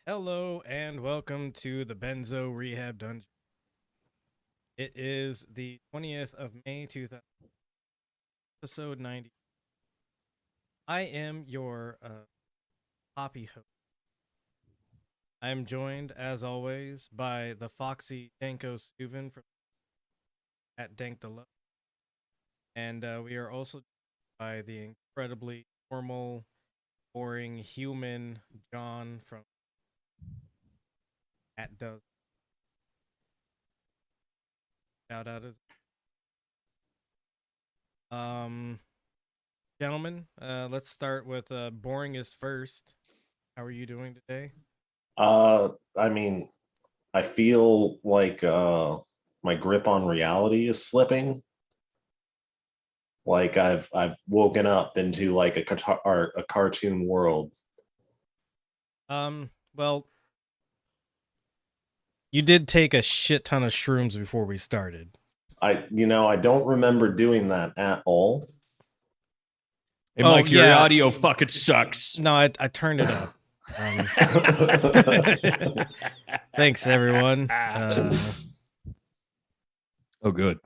Hello and welcome to the Benzo Rehab Dungeon. It is the 20th of May 2000, episode 90. I am your Poppy host. I am joined, as always, by the foxy Danko Suvin from at Dank the Love. And we are also joined by the incredibly normal, boring human John from at Does. Shout out as gentlemen, let's start with boring is first. How are you doing today? I mean, I feel like my grip on reality is slipping. Like I've woken up into like a cartoon world. Well, you did take a shit ton of shrooms before we started. I don't remember doing that at all. Hey, Mike, your audio fucking sucks. No, I turned it up. Thanks, everyone. Oh, good.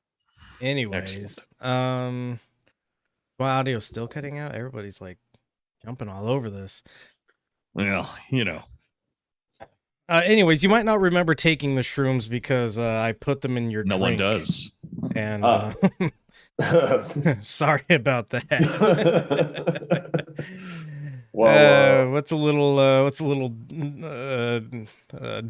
Anyways, excellent. My audio's still cutting out. Everybody's like jumping all over this. Well, you know. Anyways, you might not remember taking the shrooms because I put them in your drink. No one does. And sorry about that. Well, what's a little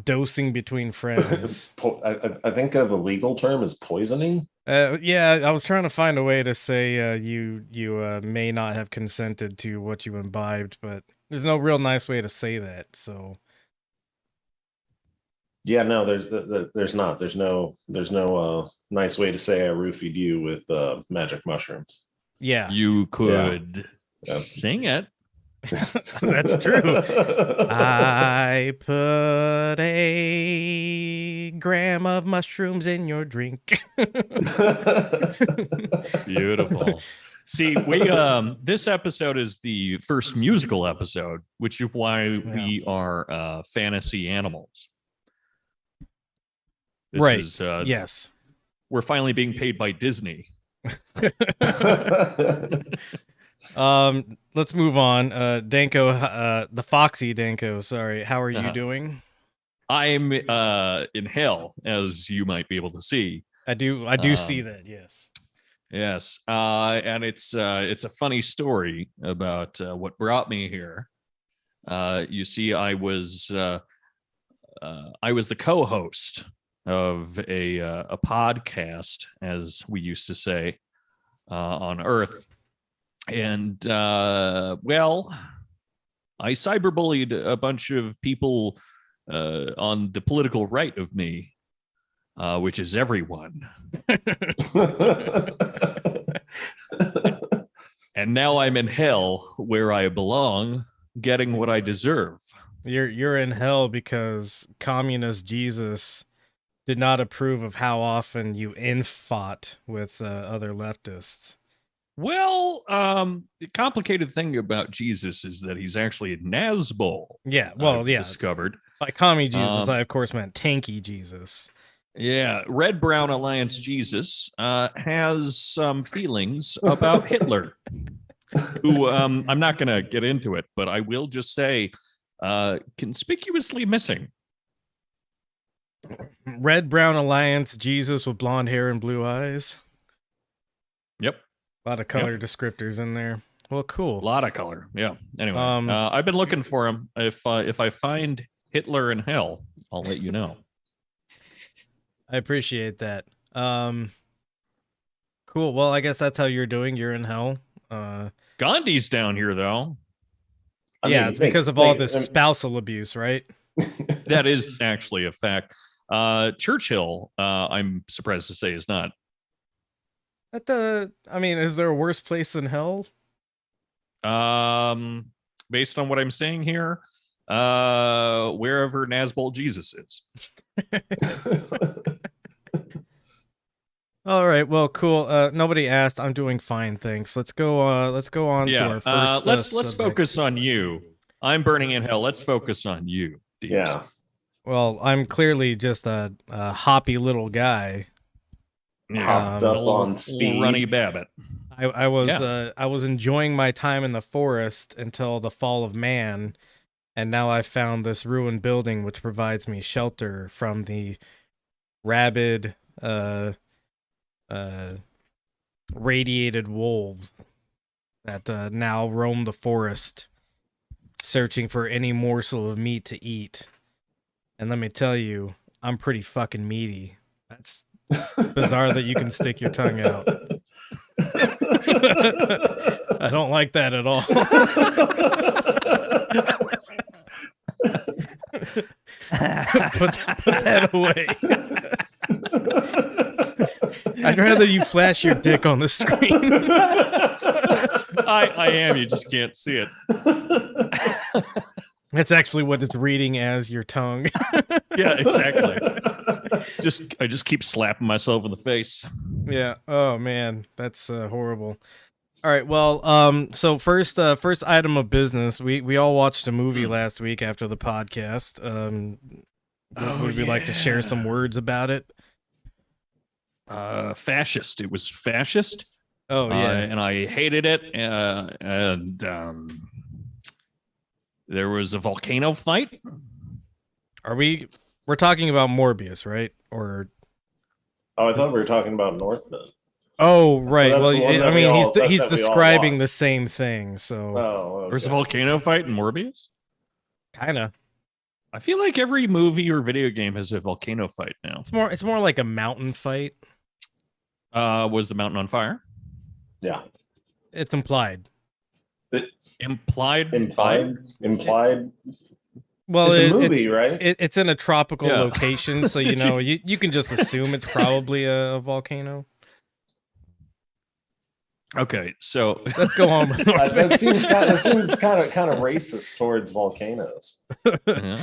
dosing between friends? I think the legal term is poisoning. Yeah, I was trying to find a way to say you may not have consented to what you imbibed, but there's no real nice way to say that. So yeah, no, there's no nice way to say I roofied you with magic mushrooms. Yeah, you could sing it. That's true. I put a gram of mushrooms in your drink. Beautiful. See, we this episode is the first musical episode, which is why we are fantasy animals. This right. Is, yes. We're finally being paid by Disney. Let's move on. Danko, the foxy Danko, sorry. How are you doing? I'm in hell, as you might be able to see. I do see that, yes. Yes. And it's a funny story about what brought me here. You see, I was the co-host of a podcast, as we used to say, on Earth. And, well, I cyberbullied a bunch of people on the political right of me, which is everyone. And now I'm in hell where I belong, getting what I deserve. You're in hell because communist Jesus did not approve of how often you fought with other leftists. Well, the complicated thing about Jesus is that he's actually a Nazbol. Yeah, well, discovered. By commie Jesus, I of course meant tanky Jesus. Yeah, Red Brown Alliance Jesus has some feelings about Hitler, who I'm not going to get into it, but I will just say conspicuously missing. Red Brown Alliance Jesus with blonde hair and blue eyes. Yep. A lot of color descriptors in there. Well, cool. A lot of color. Yeah. Anyway, I've been looking for him. If I find Hitler in hell, I'll let you know. I appreciate that. Cool. Well, I guess that's how you're doing. You're in hell. Gandhi's down here, though. It's because of all this spousal abuse, right? That is actually a fact. Churchill, I'm surprised to say, is not. Is there a worse place than hell? Based on what I'm saying here, wherever Nazbol Jesus is. All right, well, cool. Nobody asked. I'm doing fine, thanks. Let's go on to our first. Let's focus on you. I'm burning in hell. Let's focus on you, Deebs. Yeah. Well, I'm clearly just a hoppy little guy. Hopped up little, on speed. little runny Babbitt. I was enjoying my time in the forest until the fall of man, and now I've found this ruined building which provides me shelter from the rabid, radiated wolves that now roam the forest, searching for any morsel of meat to eat. And let me tell you, I'm pretty fucking meaty. That's bizarre that you can stick your tongue out. I don't like that at all. put that away. I'd rather you flash your dick on the screen. I am. You just can't see it. That's actually what it's reading as your tongue. Yeah, exactly. I just keep slapping myself in the face. Yeah. Oh man, that's horrible. All right. Well, so first item of business. We all watched a movie last week after the podcast. Would we like to share some words about it? Fascist. It was fascist. Oh yeah. And I hated it. And there was a volcano fight. We're talking about Morbius, right? Or Oh, I thought we were talking about Northman. oh, right. So that's Well, the one that I we mean, all- that he's we all describing watched. the same thing. So Oh, okay. There was a volcano fight in Morbius. kind of. I feel like every movie or video game has a volcano fight now. It's more like a mountain fight. Was the mountain on fire? Yeah. It's implied. Implied fire? Implied. Well, It's a movie, right? It's in a tropical Yeah. location, so Did you can just assume it's probably a volcano. Okay, so Let's go on. With That seems kind of racist towards volcanoes. yeah.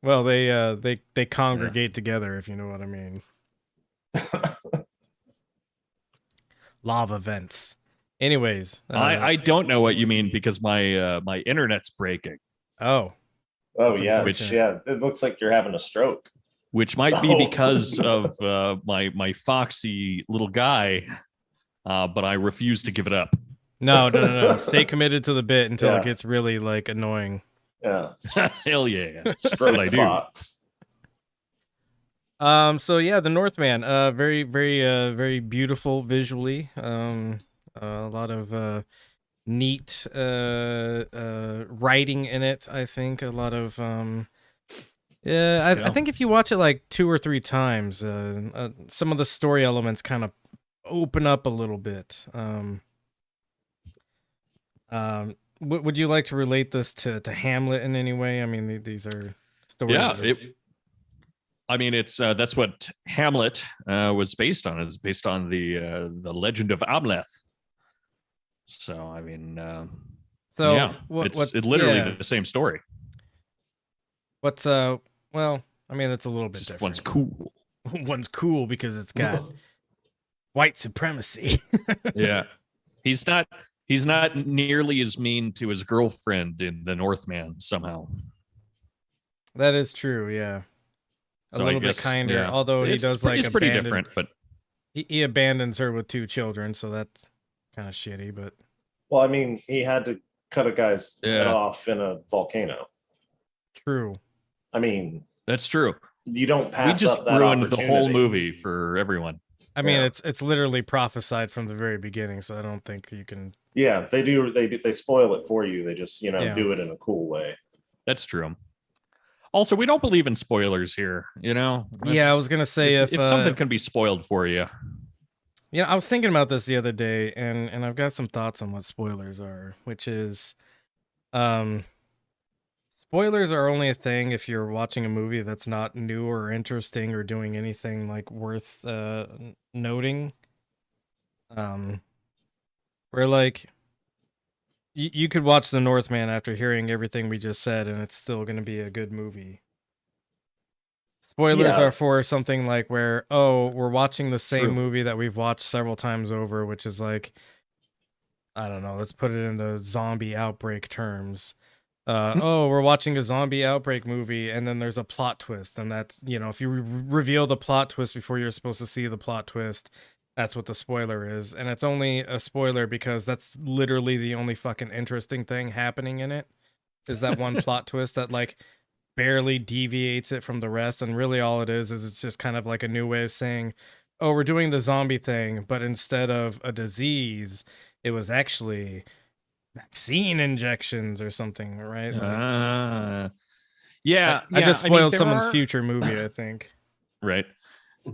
Well, they congregate together, if you know what I mean. Lava vents. Anyways, I don't know what you mean because my internet's breaking, oh, Oh That's yeah, unfortunate. it looks like you're having a stroke. which might be Oh. because of my foxy little guy, but I refuse to give it up. no. Stay committed to the bit until Yeah. it gets really like annoying. Yeah, Hell yeah, that's stroke what I do. fox. So yeah, the Northman, very, very beautiful visually. A lot of neat writing in it. I think a lot of I think if you watch it like 2 or 3 times, some of the story elements kind of open up a little bit. Would you like to relate this to Hamlet in any way? I mean, these are stories. Yeah, that are- I mean, it's that's what Hamlet was based on. It's based on the legend of Amleth. So I mean, so yeah, it's literally the same story. What's well, I mean, it's a little bit Just different. one's cool. One's cool because it's got white supremacy. Yeah, he's not nearly as mean to his girlfriend in the Northman somehow. That is true, yeah. A So I little bit guess, kinder, yeah. although he does like it's pretty abandon- different, but he abandons her with 2 children, so that's kind of shitty, but Well, I mean, he had to cut a guy's head Yeah. off in a volcano. true. I mean, that's true. you don't We pass just up that ruined the whole opportunity. movie for everyone. I mean, Yeah. it's literally prophesied from the very beginning, so I don't think you can. Yeah, they do. They spoil it for you. They just Yeah. do it in a cool way. That's true. Also, we don't believe in spoilers here. You know. Yeah, I That's- was gonna say if something can be spoiled for you. Yeah, I was thinking about this the other day, and I've got some thoughts on what spoilers are, which is, spoilers are only a thing if you're watching a movie that's not new or interesting or doing anything like worth noting. Where like you could watch The Northman after hearing everything we just said, and it's still going to be a good movie. Spoilers Yeah. are for something like where, oh, we're watching the same True. movie that we've watched several times over, which is like, I don't know, let's put it into zombie outbreak terms. oh, we're watching a zombie outbreak movie, and then there's a plot twist, and that's, you know, if you reveal the plot twist before you're supposed to see the plot twist, that's what the spoiler is. And it's only a spoiler because that's literally the only fucking interesting thing happening in it, is that one plot twist that like barely deviates it from the rest. And really all it is it's just kind of like a new way of saying, oh, we're doing the zombie thing, but instead of a disease, it was actually vaccine injections or something, right? Yeah, I just spoiled there someone's are- future movie, I think. Right.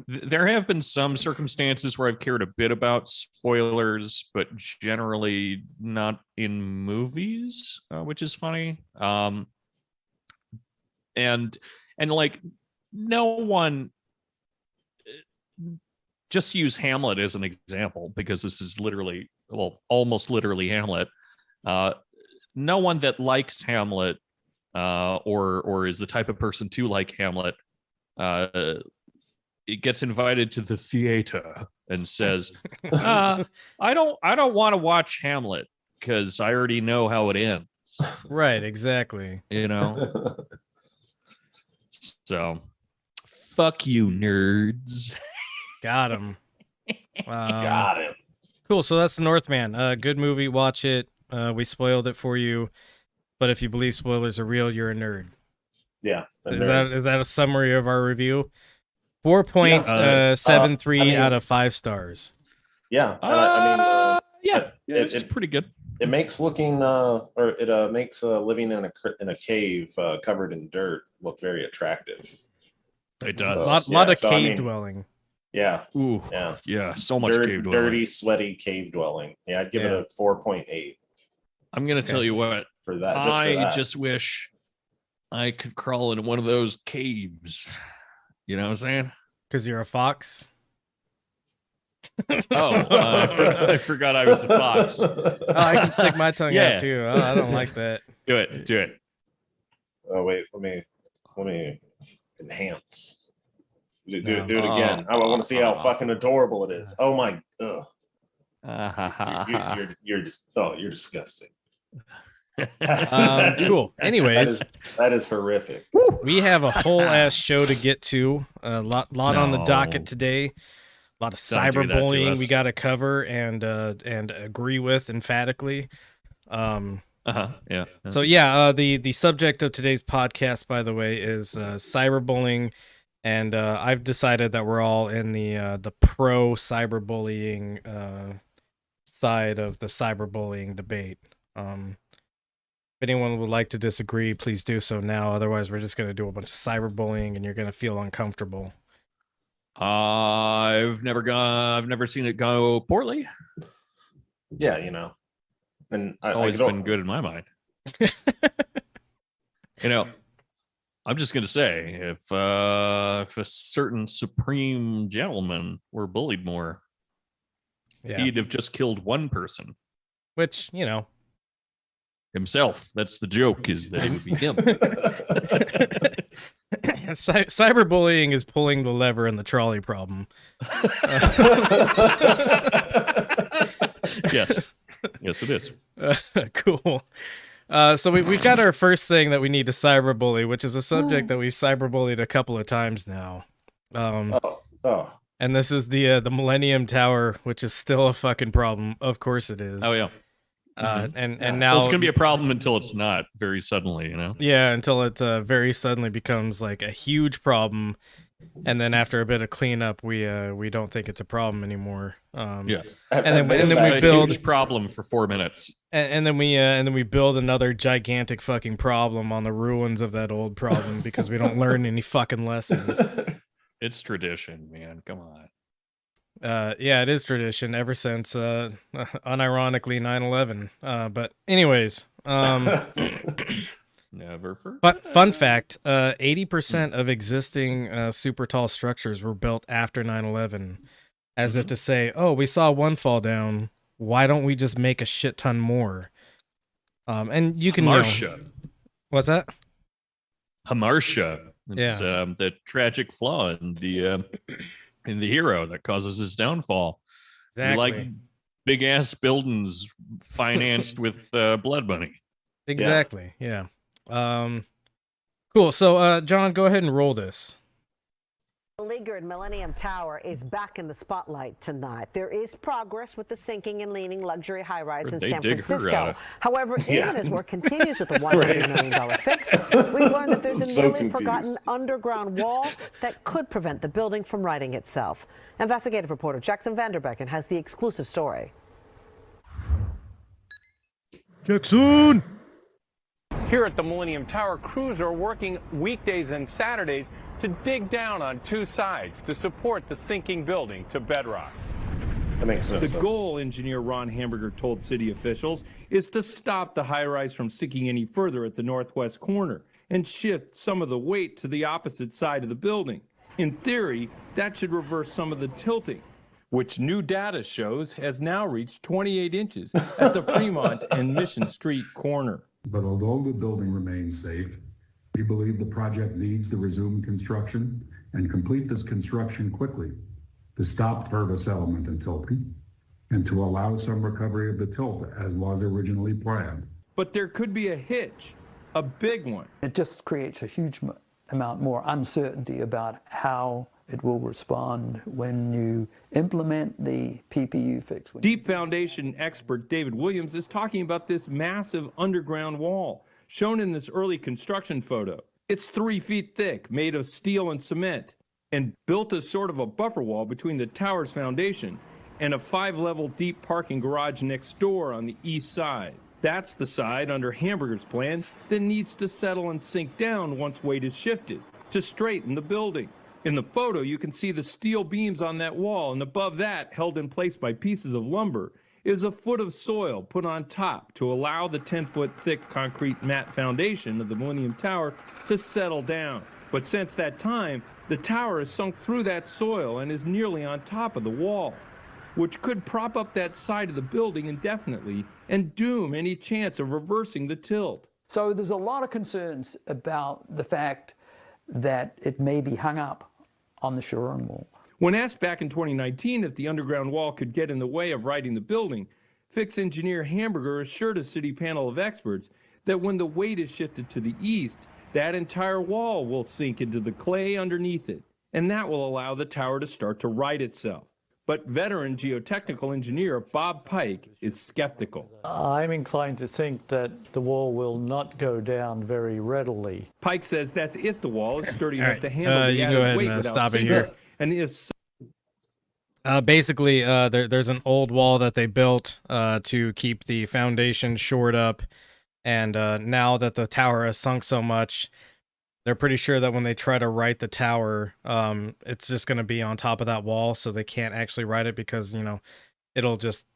There have been some circumstances where I've cared a bit about spoilers, but generally not in movies, which is funny. And like no one, just use Hamlet as an example, because this is literally, well, almost literally Hamlet. No one that likes Hamlet or is the type of person to like Hamlet it gets invited to the theater and says, I don't want to watch Hamlet because I already know how it ends. Right, exactly. You know? So fuck you, nerds. Got him. Got him. Cool. So that's the Northman. Good movie. Watch it. We spoiled it for you, but if you believe spoilers are real, you're a nerd. Yeah. Is that a summary of our review? 4.73 out of 5 stars. Yeah. I mean, it's pretty good. It makes looking or it makes living in a cave covered in dirt look very attractive. It does. A lot of cave dwelling. Yeah. Ooh. Yeah. So much cave dwelling. Dirty, sweaty cave dwelling. Yeah, I'd give it a 4.8. I'm gonna tell you what. For that, I just wish I could crawl into one of those caves. You know what I'm saying? Because you're a fox. I forgot I was a fox. Oh, I can stick my tongue out too. Oh, I don't like that. Do it. Oh wait, let me enhance. Do it again. I want to see how fucking adorable it is. Oh my, you're disgusting. Cool. Anyways, that is horrific. We have a whole ass show to get to. A lot on the docket today. A lot of cyberbullying we got to cover and agree with emphatically. So the subject of today's podcast, by the way, is cyberbullying, and I've decided that we're all in the pro cyberbullying side of the cyberbullying debate. If anyone would like to disagree, please do so now. Otherwise, we're just going to do a bunch of cyberbullying, and you're going to feel uncomfortable. I've never seen it go poorly. Yeah, you know, and it's always been good in my mind. You know, I'm just gonna say, if a certain supreme gentleman were bullied more, he'd have just killed one person. Which, you know, himself. That's the joke, is that it would be him. Cyberbullying is pulling the lever in the trolley problem. Yes, it is. Cool. So we've got our first thing that we need to cyberbully, which is a subject that we've cyberbullied a couple of times now. And this is the Millennium Tower, which is still a fucking problem. Of course it is. Oh yeah. And now it's gonna be a problem until it's not, very suddenly, you know. Yeah, until it very suddenly becomes like a huge problem, and then after a bit of cleanup, we don't think it's a problem anymore. And then we build a huge problem for 4 minutes, and then we build another gigantic fucking problem on the ruins of that old problem because we don't learn any fucking lessons. It's tradition, man. Come on. Yeah, it is tradition ever since unironically 9/11. But anyways, never forget. But fun fact, 80% of existing super tall structures were built after 9/11, as if to say, oh, we saw one fall down, why don't we just make a shit ton more? And you can what's that? Hamartia. It's the tragic flaw in the hero that causes his downfall. Exactly. Like big ass buildings financed with blood money. Exactly. Yeah. Cool. So, John, go ahead and roll this. Beleaguered Millennium Tower is back in the spotlight tonight. There is progress with the sinking and leaning luxury high-rise in San Francisco. However, even as work continues with the $100 million fix, we've learned that there's a nearly forgotten underground wall that could prevent the building from righting itself. Investigative reporter Jackson Vanderbecken has the exclusive story. Jackson! Here at the Millennium Tower, crews are working weekdays and Saturdays to dig down on two sides to support the sinking building to bedrock. That makes sense. The goal, engineer Ron Hamburger told city officials, is to stop the high-rise from sinking any further at the northwest corner and shift some of the weight to the opposite side of the building. In theory, that should reverse some of the tilting, which new data shows has now reached 28 inches at the Fremont and Mission Street corner. But although the building remains safe, we believe the project needs to resume construction and complete this construction quickly to stop further settlement and tilting and to allow some recovery of the tilt as was originally planned. But there could be a hitch, a big one. It just creates a huge amount more uncertainty about how it will respond when you implement the PPU fix. Deep Foundation expert David Williams is talking about this massive underground wall shown in this early construction photo. It's 3 feet thick, made of steel and cement, and built as sort of a buffer wall between the tower's foundation and a 5-level deep parking garage next door on the east side. That's the side under Hamburger's plan that needs to settle and sink down once weight is shifted to straighten the building. In the photo, you can see the steel beams on that wall, and above that, held in place by pieces of lumber, is a foot of soil put on top to allow the 10-foot thick concrete mat foundation of the Millennium Tower to settle down. But since that time, the tower has sunk through that soil and is nearly on top of the wall, which could prop up that side of the building indefinitely and doom any chance of reversing the tilt. So there's a lot of concerns about the fact that it may be hung up on the Sharon Wall. When asked back in 2019 if the underground wall could get in the way of righting the building, fix engineer Hamburger assured a city panel of experts that when the weight is shifted to the east, that entire wall will sink into the clay underneath it, and that will allow the tower to start to right itself. But veteran geotechnical engineer Bob Pike is skeptical. I'm inclined to think that the wall will not go down very readily. Pike says that's if the wall is sturdy enough to handle the you added go ahead weight and without stop it sinking. here. And if so, Basically, there's an old wall that they built to keep the foundation shored up, and now that the tower has sunk so much, they're pretty sure that when they try to right the tower, it's just going to be on top of that wall, so they can't actually right it because, you know, it'll just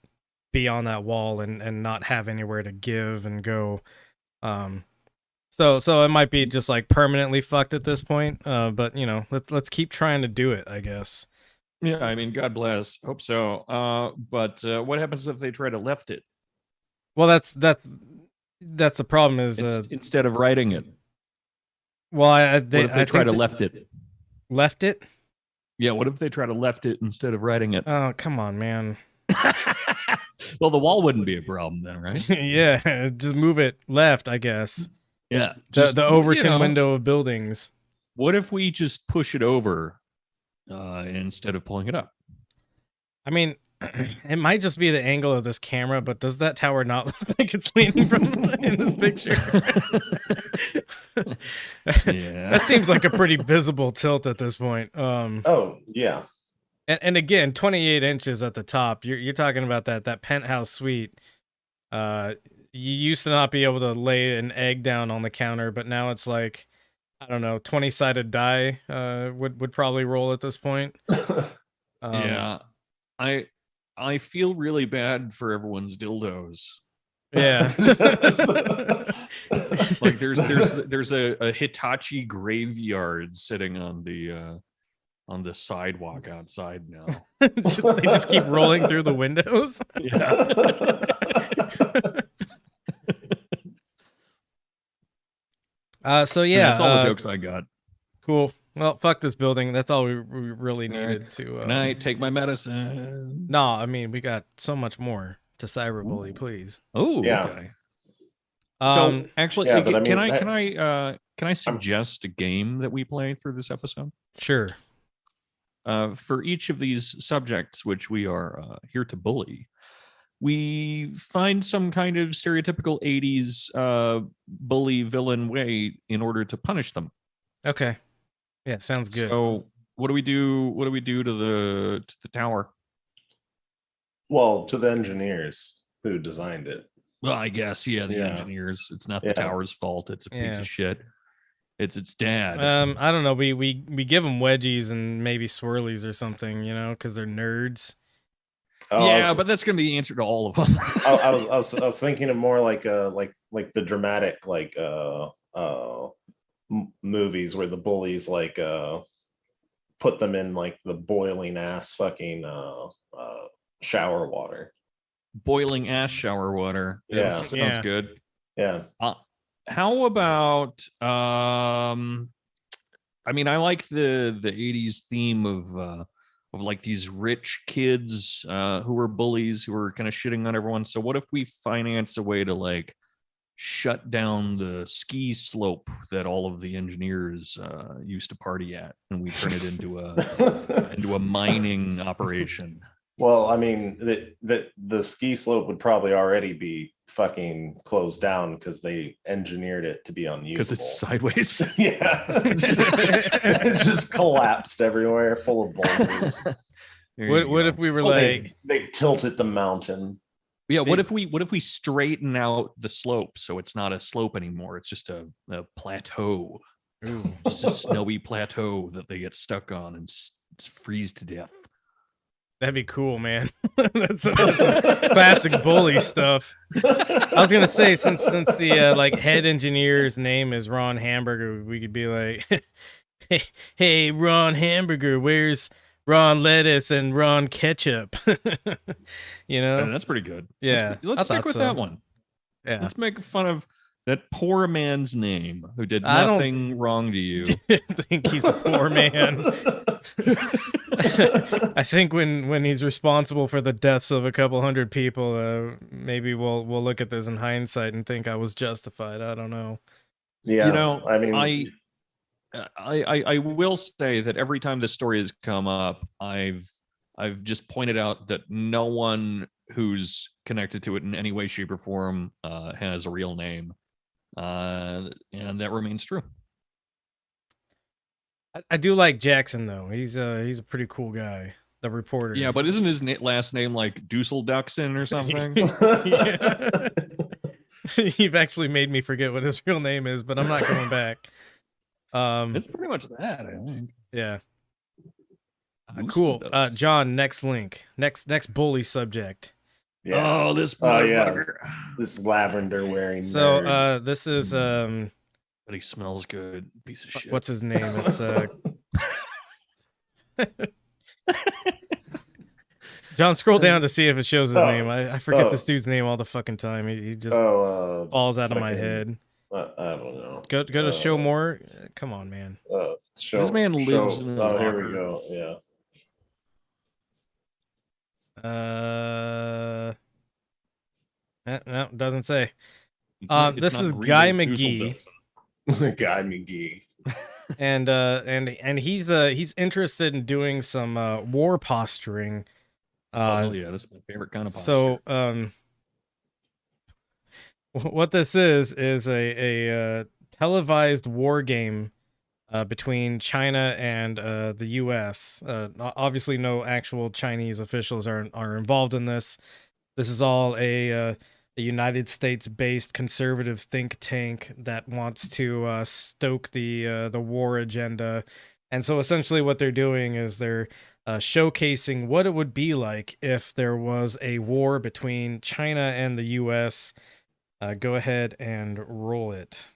be on that wall and not have anywhere to give and go. So it might be just like permanently fucked at this point, but, you know, let's keep trying to do it, I guess. Yeah, I mean, God bless. Hope so. But what happens if they try to left it? Well, that's the problem is instead of writing it. Well, What if they try to left it? Left it? Yeah, what if they try to left it instead of writing it? Oh, come on, man. Well, the wall wouldn't be a problem then, right? Yeah, just move it left, I guess. Yeah. The Overton window of buildings. What if we just push it over instead of pulling it up? I mean, it might just be the angle of this camera, but does that tower not look like it's leaning from in this picture? Yeah. That seems like a pretty visible tilt at this point. Oh, yeah. And again, 28 inches at the top. You're talking about that penthouse suite. You used to not be able to lay an egg down on the counter, but now it's like, I don't know, 20-sided die would probably roll at this point. Yeah. I feel really bad for everyone's dildos. Yeah. Like there's a Hitachi graveyard sitting on the sidewalk outside now. They just keep rolling through the windows. Yeah. So yeah, that's all the jokes I got. Cool. Well, fuck this building. That's all we really needed to. Can I take my medicine? No, I mean we got so much more to cyberbully. Please. Oh, Yeah. okay. So actually, yeah, but I mean, can I suggest a game that we play through this episode? Sure. For each of these subjects, which we are here to bully, we find some kind of stereotypical 80s bully villain way in order to punish them. Okay. Yeah, sounds good. So what do we do? What do we do to the tower? Well, to the engineers who designed it. Well, I guess, the engineers. It's not the tower's fault. It's a piece of shit. It's its dad. I don't know. We give them wedgies and maybe swirlies or something, because they're nerds. Yeah, but that's gonna be the answer to all of them. I was thinking of more like the dramatic movies where the bullies put them in like the boiling ass fucking shower water. Boiling ass shower water. Yeah, sounds good. Yeah. How about I mean, I like the 80s theme of like these rich kids who are bullies, who are kind of shitting on everyone. So what if we finance a way to like shut down the ski slope that all of the engineers used to party at, and we turn it into a mining operation? Well, I mean, the ski slope would probably already be fucking closed down because they engineered it to be unusable. Because it's sideways. Yeah. It's just collapsed everywhere, full of boulders. What if we were they've tilted the mountain. Yeah, what if we straighten out the slope so it's not a slope anymore? It's just a plateau. Ooh. Just a snowy plateau that they get stuck on and freeze to death. That'd be cool, man. That's classic bully stuff. I was gonna say, since the head engineer's name is Ron Hamburger, we could be like, hey Ron Hamburger, where's Ron Lettuce and Ron Ketchup? Yeah, that's pretty good. Yeah, let's stick with that one. Yeah, let's make fun of that poor man's name who did nothing wrong to you. I think he's a poor man. I think when he's responsible for the deaths of a couple hundred people, maybe we'll look at this in hindsight and think I was justified. I don't know. Yeah, I mean, I will say that every time this story has come up, I've just pointed out that no one who's connected to it in any way, shape, or form has a real name, and that remains true. I do like Jackson though. He's a pretty cool guy. The reporter. Yeah, but isn't his last name like Dusseldachsen or something? You've actually made me forget what his real name is, but I'm not going back. It's pretty much that, I think. Yeah. Cool. John, next link. Next bully subject. Yeah. Oh, this motherfucker. This lavender wearing. So nerd. this is But he smells good. Piece of shit. What's his name? It's John, scroll down to see if it shows his name. I forget this dude's name all the fucking time. He just falls out of my head. I don't know. Go to show more. Come on, man. This man lives in the here we go. Yeah. No, doesn't say. This is Guy McGee. Guy McGee. And he's interested in doing some war posturing. Yeah, that's my favorite kind of posture. So what this is a televised war game between China and the U.S. Obviously, no actual Chinese officials are involved in this. This is all a United States-based conservative think tank that wants to stoke the war agenda, and so essentially what they're doing is they're showcasing what it would be like if there was a war between China and the U.S. Go ahead and roll it.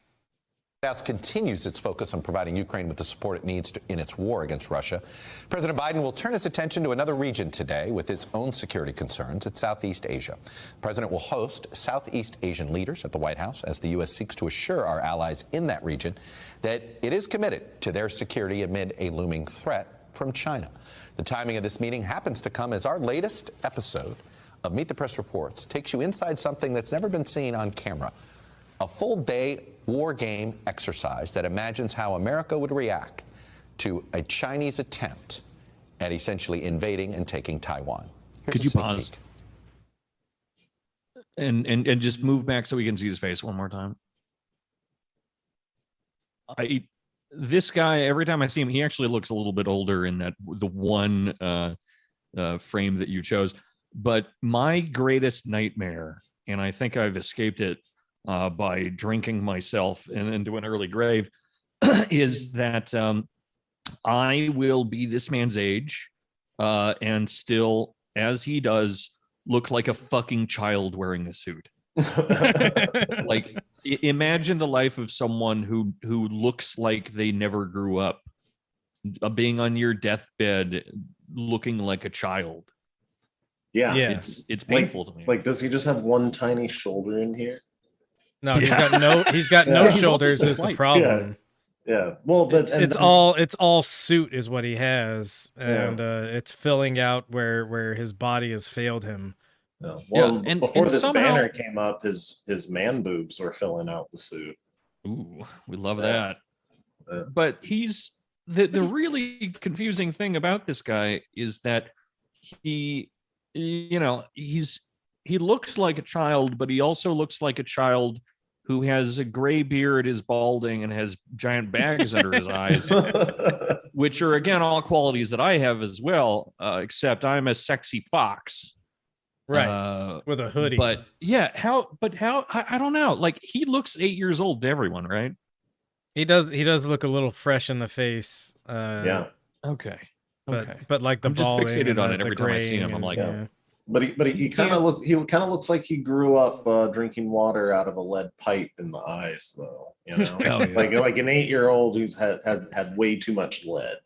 The White House continues its focus on providing Ukraine with the support it needs in its war against Russia. President Biden will turn his attention to another region today with its own security concerns. It's Southeast Asia. The president will host Southeast Asian leaders at the White House as the U.S. seeks to assure our allies in that region that it is committed to their security amid a looming threat from China. The timing of this meeting happens to come as our latest episode of Meet the Press Reports takes you inside something that's never been seen on camera. a full-day war game exercise that imagines how America would react to a Chinese attempt at essentially invading and taking Taiwan. Could you pause and just move back so we can see his face one more time? This guy, every time I see him, he actually looks a little bit older in the one frame that you chose. But my greatest nightmare, and I think I've escaped it by drinking myself into an early grave, is that I will be this man's age and still, as he does, look like a fucking child wearing a suit. Like, imagine the life of someone who looks like they never grew up, being on your deathbed looking like a child. Yeah. It's painful to me. Like, does he just have one tiny shoulder in here? No, he's got no shoulders is the problem. Yeah. Well, it's all suit is what he has, and it's filling out where his body has failed him. Yeah. Well, and before this somehow, banner came up, his man boobs were filling out the suit. Ooh, we love that. But he's the really confusing thing about this guy is that he looks like a child, but he also looks like a child who has a gray beard, is balding, and has giant bags under his eyes, which are, again, all qualities that I have as well, except I'm a sexy fox. Right. With a hoodie. But yeah, how I don't know. Like, he looks 8 years old to everyone, right? He does look a little fresh in the face. Yeah. Okay. But like the I'm just balding fixated and on it every time I see him. I'm like, But he kind of looks like he grew up drinking water out of a lead pipe in the eyes, though. You know, like an 8-year-old who's had way too much lead.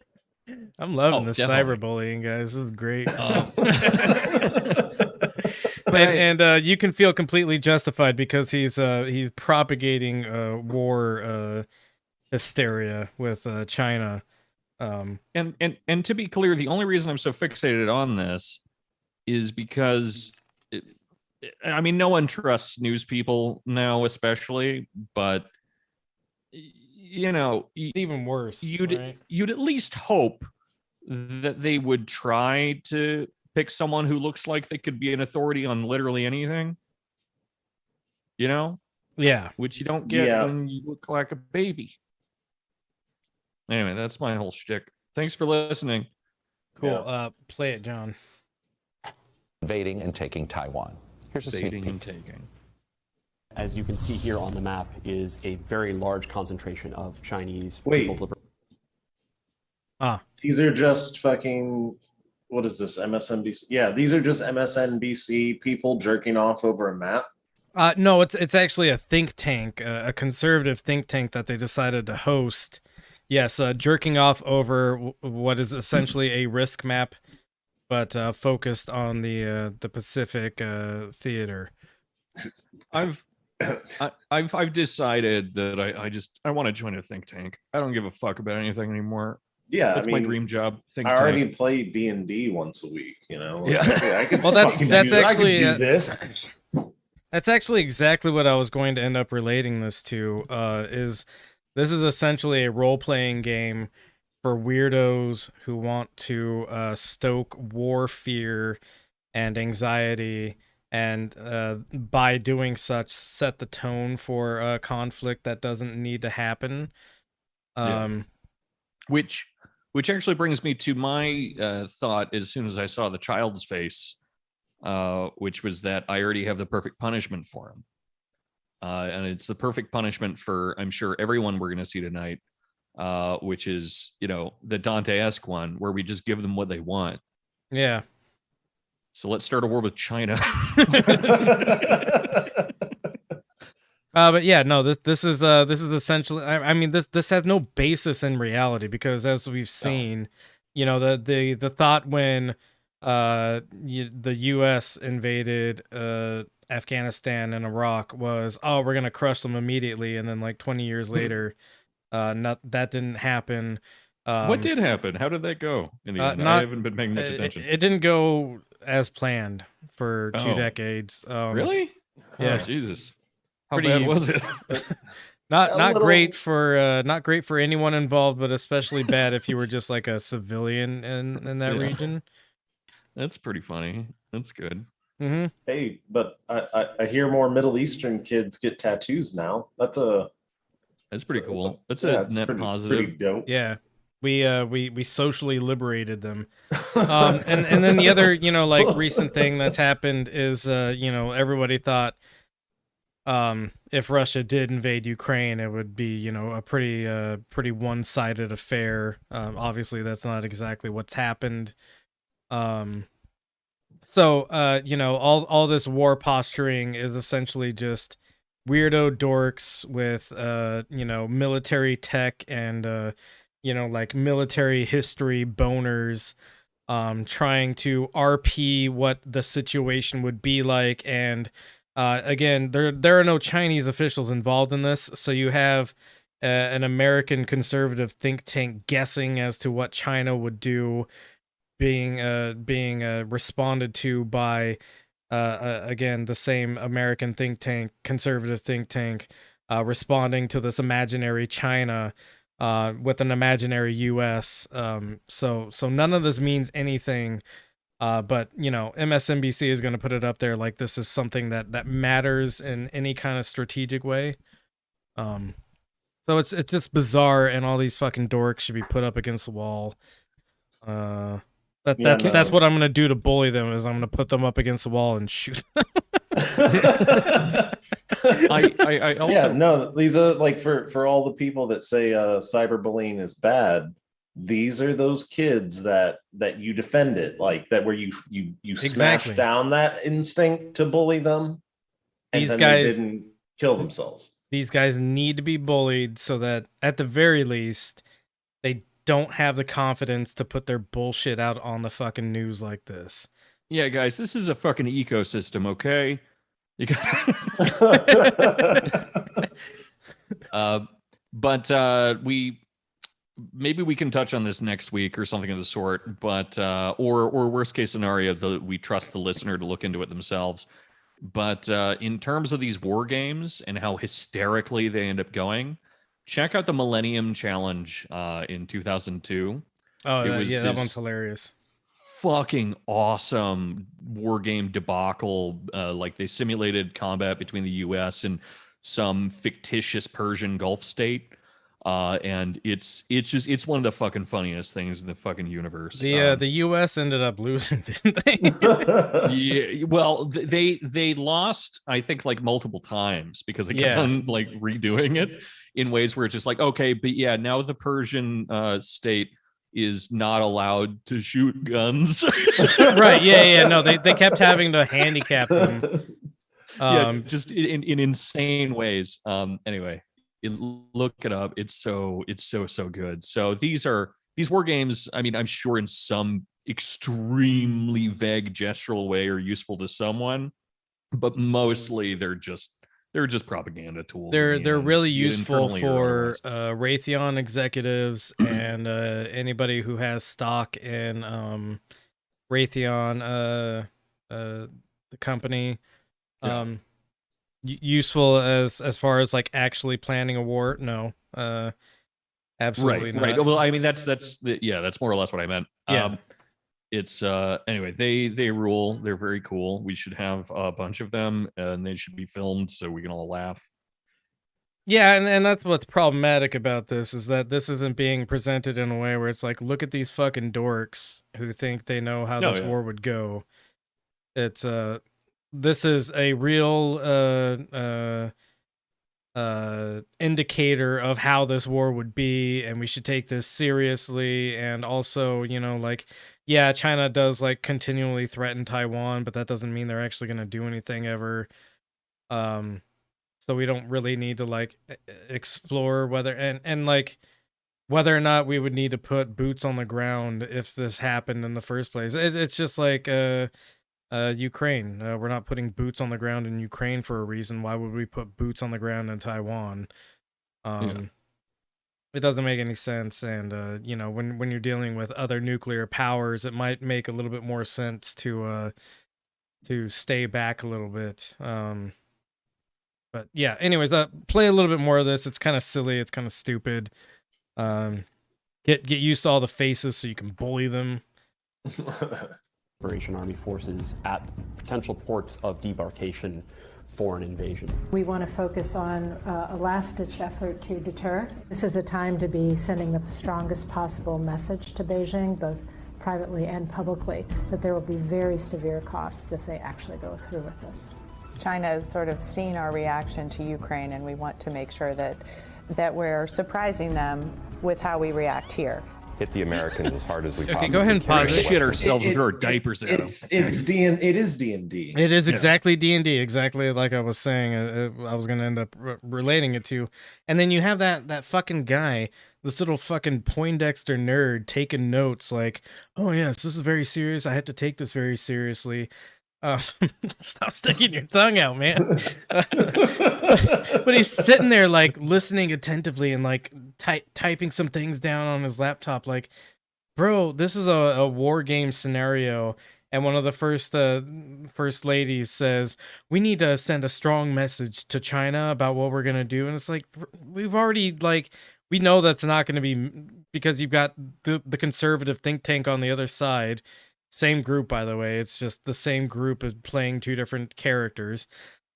I'm loving this definitely. cyberbullying, guys. This is great. And you can feel completely justified because he's propagating war hysteria with China. And to be clear, the only reason I'm so fixated on this is because no one trusts news people now, especially, but even worse. You'd at least hope that they would try to pick someone who looks like they could be an authority on literally anything. Yeah, which you don't get when you look like a baby. Anyway, that's my whole shtick. Thanks for listening. Cool. Play it, John. Invading and taking Taiwan. Here's a sneak peek. And taking. As you can see here on the map, is a very large concentration of Chinese Wait. These are just fucking, what is this, MSNBC? Yeah, these are just MSNBC people jerking off over a map. No, it's actually a think tank, a conservative think tank that they decided to host. Yes, jerking off over what is essentially a risk map, but focused on the Pacific theater. I've decided that I want to join a think tank. I don't give a fuck about anything anymore. Yeah, that's my dream job. I already play D&D once a week. Yeah. I could that's actually I could do this. That's actually exactly what I was going to end up relating this to. This is essentially a role-playing game for weirdos who want to stoke war fear and anxiety, and by doing such, set the tone for a conflict that doesn't need to happen. Which actually brings me to my thought as soon as I saw the child's face, which was that I already have the perfect punishment for him. And it's the perfect punishment for, I'm sure, everyone we're going to see tonight, which is, the Dante-esque one, where we just give them what they want. Yeah. So let's start a war with China. But yeah, no, this is essentially, I mean, this has no basis in reality, because as we've seen, the thought when the U.S. invaded Afghanistan and Iraq was, oh, we're gonna crush them immediately, and then like 20 years later, that didn't happen. What did happen? How did that go in the end? I haven't been paying much attention. It didn't go as planned for 2 decades. Really? Yeah. Oh, Jesus. How bad was it? Not great for anyone involved, but especially bad if you were just like a civilian in that region. That's pretty funny. That's good. Mm-hmm. Hey, but I hear more Middle Eastern kids get tattoos now. That's pretty cool. That's a net positive. Pretty dope. Yeah. We socially liberated them. And then the other, like recent thing that's happened is everybody thought if Russia did invade Ukraine, it would be, a pretty one-sided affair. Obviously that's not exactly what's happened. So all this war posturing is essentially just weirdo dorks with military tech and like military history boners trying to RP what the situation would be like. And again, there are no Chinese officials involved in this, so you have an American conservative think tank guessing as to what China would do, being responded to by again the same American think tank, conservative think tank, responding to this imaginary China with an imaginary US. So none of this means anything. But MSNBC is going to put it up there like this is something that matters in any kind of strategic way. So it's just bizarre, and all these fucking dorks should be put up against the wall. That's what I'm gonna do to bully them. Is I'm gonna put them up against the wall and shoot them. I also these are like for all the people that say cyberbullying is bad. These are those kids that you defended, like that where you smash down that instinct to bully them, and these then guys they didn't kill themselves. These guys need to be bullied so that at the very least they don't have the confidence to put their bullshit out on the fucking news like this. Yeah, guys, this is a fucking ecosystem, okay? You got but maybe we can touch on this next week or something of the sort, but or worst case scenario, we trust the listener to look into it themselves. But in terms of these war games and how hysterically they end up going, check out the Millennium Challenge in 2002. Oh, yeah, that one's hilarious. Fucking awesome war game debacle. Like they simulated combat between the U.S. and some fictitious Persian Gulf state. And it's one of the fucking funniest things in the fucking universe. The U.S. ended up losing, didn't they? Yeah, well, they lost, I think, like multiple times because they kept on like redoing it in ways where it's just like, okay, but yeah, now the Persian state is not allowed to shoot guns. Right? Yeah. No, they kept having to handicap them. Just in insane ways. Anyway. Look it up. It's so good. So these war games, I mean, I'm sure in some extremely vague gestural way are useful to someone, but mostly they're just propaganda tools. They're really useful for Raytheon executives and anybody who has stock in Raytheon, the company. Useful as far as like actually planning a war? No, absolutely not. Right. Well, I mean that's more or less what I meant. Yeah. It's anyway, they rule. They're very cool. We should have a bunch of them, and they should be filmed so we can all laugh. Yeah, and that's what's problematic about this is that this isn't being presented in a way where it's like, look at these fucking dorks who think they know how this war would go. It's this is a real indicator of how this war would be, and we should take this seriously. And also, like, yeah, China does like continually threaten Taiwan, but that doesn't mean they're actually going to do anything ever. So we don't really need to like explore whether and like whether or not we would need to put boots on the ground if this happened in the first place. It's just like Ukraine. We're not putting boots on the ground in Ukraine for a reason. Why would we put boots on the ground in Taiwan? It doesn't make any sense. And when you're dealing with other nuclear powers, it might make a little bit more sense to stay back a little bit. But yeah, anyways, play a little bit more of this. It's kind of silly. It's kind of stupid. Get used to all the faces so you can bully them. Operation Army forces at potential ports of debarkation for an invasion. We want to focus on a last-ditch effort to deter. This is a time to be sending the strongest possible message to Beijing, both privately and publicly, that there will be very severe costs if they actually go through with this. China has sort of seen our reaction to Ukraine, and we want to make sure that we're surprising them with how we react here. Hit the Americans as hard as we possibly can. Go ahead and pause it. Shit ourselves with our diapers at them. It is D&D. It is exactly D&D, exactly like I was saying. I was going to end up relating it to. And then you have that fucking guy, this little fucking Poindexter nerd taking notes like, oh yes, this is very serious. I have to take this very seriously. Stop sticking your tongue out, man. But he's sitting there like listening attentively and like typing some things down on his laptop. Like, bro, this is a war game scenario, and one of the first ladies says we need to send a strong message to China about what we're gonna do, and it's like we've already like we know that's not going to be, because you've got the conservative think tank on the other side. Same group, by the way. It's just the same group is playing two different characters,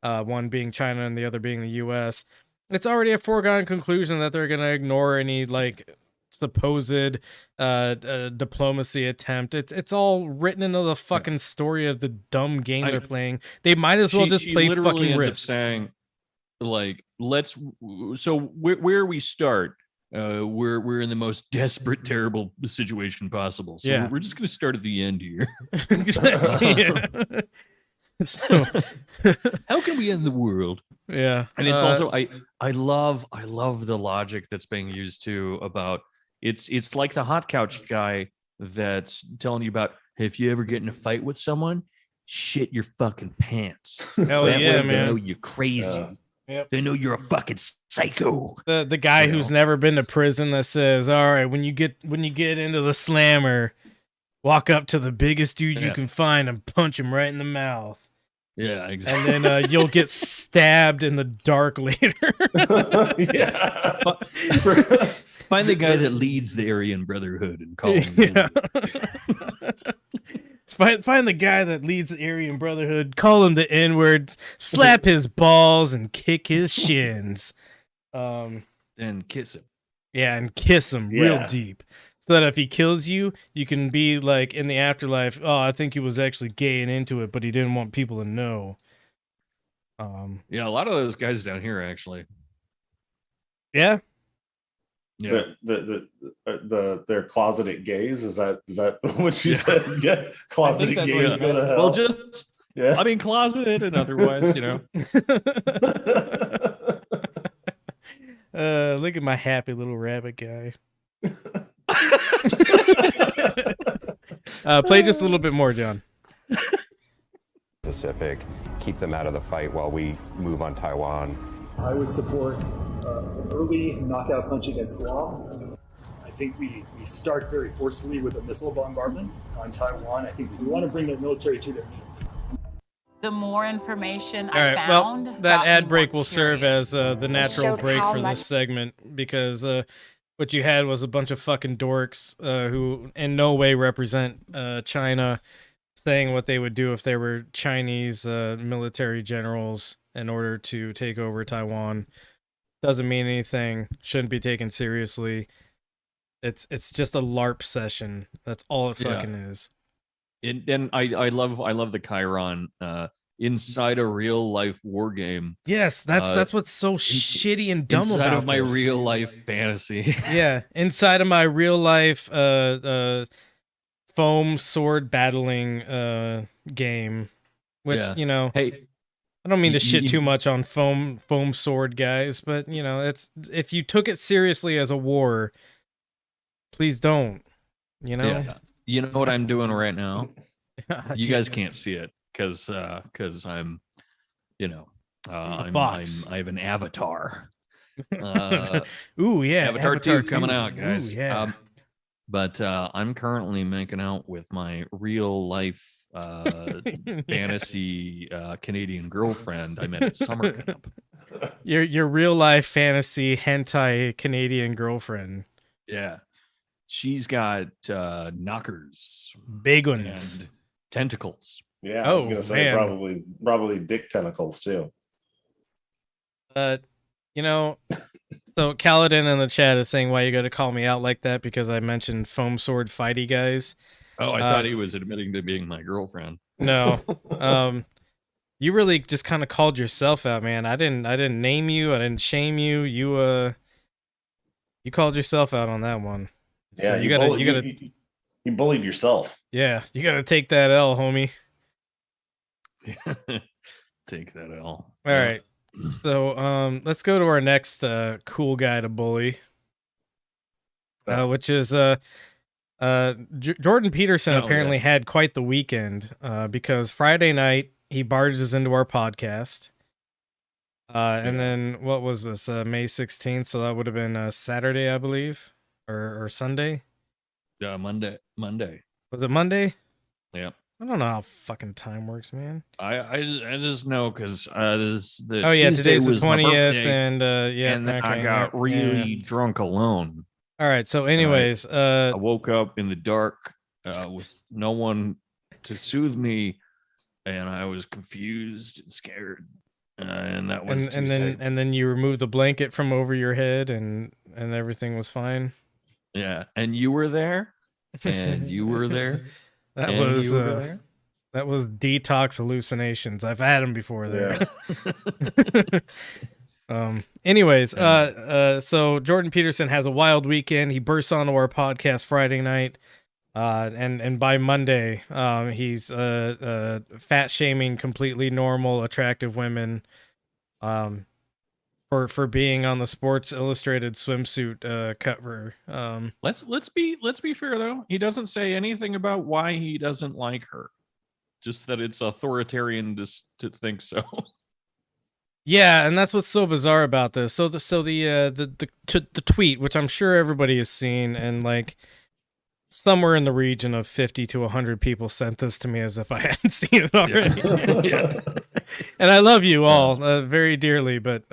one being China and the other being the U.S. It's already a foregone conclusion that they're going to ignore any like supposed diplomacy attempt. It's all written into the fucking story of the dumb game they're playing. They might as well just play fucking ends Risk. up saying, like, so where we start. We're in the most desperate, terrible situation possible. So Yeah. we're just going to start at the end here. Exactly. Yeah. So, how can we end the world? Yeah, and it's also I love the logic that's being used too about it's like the hot couch guy that's telling you about, hey, if you ever get in a fight with someone, shit your fucking pants. Hell That yeah, way man. They know you're crazy. Yep. They know you're a fucking psycho. The guy who's never been to prison that says, all right, when you get into the slammer, walk up to the biggest dude you can find and punch him right in the mouth. Yeah, exactly. And then you'll get stabbed in the dark later. Yeah. Find the guy that leads the Aryan Brotherhood and call him. Find the guy that leads the Aryan Brotherhood, call him the N-words, slap his balls, and kick his shins. And kiss him. Yeah, and kiss him real deep. So that if he kills you, you can be like in the afterlife, oh, I think he was actually gay and into it, but he didn't want people to know. Yeah, a lot of those guys down here, actually. Yeah. Yeah. They're closeted gays. Is that what you said? Yeah, closeted gays go to hell. Well, just I mean, closeted and otherwise, you know. Look at my happy little rabbit guy. Play just a little bit more, John. Pacific, keep them out of the fight while we move on Taiwan. I would support an early knockout punch against Guam. I think we start very forcefully with a missile bombardment on Taiwan. I think we want to bring their military to their knees. The more information All right, I found, well, that ad break will serve as the natural showed break how for much- this segment, because what you had was a bunch of fucking dorks who in no way represent China, saying what they would do if they were Chinese military generals in order to take over Taiwan. Doesn't mean anything, shouldn't be taken seriously. It's just a LARP session. That's all it fucking is. And I love the Chiron inside a real life war game. Yes, that's what's so shitty and dumb inside about of my this. real life fantasy. Yeah, inside of my real life foam sword battling game, which you know, hey, I don't mean to shit too much on foam sword guys, but you know, it's if you took it seriously as a war, please don't. You know, yeah. You know what I'm doing right now? You guys can't see it because I'm, you know, I have an avatar. Ooh, yeah, Avatar 2 coming out, Ooh, guys. yeah. But I'm currently making out with my real life fantasy Canadian girlfriend I met at summer camp. your real life fantasy hentai Canadian girlfriend. Yeah. She's got knockers, big ones, and tentacles. Yeah, I was gonna say probably dick tentacles too. You know, so Kaladin in the chat is saying why you got to call me out like that because I mentioned foam sword fighty guys. Oh, I thought he was admitting to being my girlfriend. No, you really just kind of called yourself out, man. I didn't name you. I didn't shame you. You called yourself out on that one. Yeah, so you bullied yourself. Yeah, you gotta take that L, homie. Take that L. All right. So let's go to our next cool guy to bully, which is Jordan Peterson. Apparently had quite the weekend because Friday night he barges into our podcast. And then what was this? May 16th. So that would have been Saturday, I believe, or Sunday. Yeah, Monday. Was it Monday? Yeah. I don't know how fucking time works, man. I just know because today's the 20th, and and then I got really drunk alone. All right. So, anyways, I woke up in the dark with no one to soothe me, and I was confused and scared. And that was and then you removed the blanket from over your head, and everything was fine. Yeah, and you were there, and you were there. That was detox hallucinations. I've had them before there. Yeah. Anyways, so Jordan Peterson has a wild weekend. He bursts onto our podcast Friday night. And by Monday, he's fat shaming completely normal, attractive women, for being on the Sports Illustrated swimsuit cover. Let's be fair though. He doesn't say anything about why he doesn't like her. Just that it's authoritarian to think so. Yeah, and that's what's so bizarre about this. So the tweet, which I'm sure everybody has seen, and like somewhere in the region of 50 to 100 people sent this to me as if I hadn't seen it already. Yeah. And I love you all very dearly, but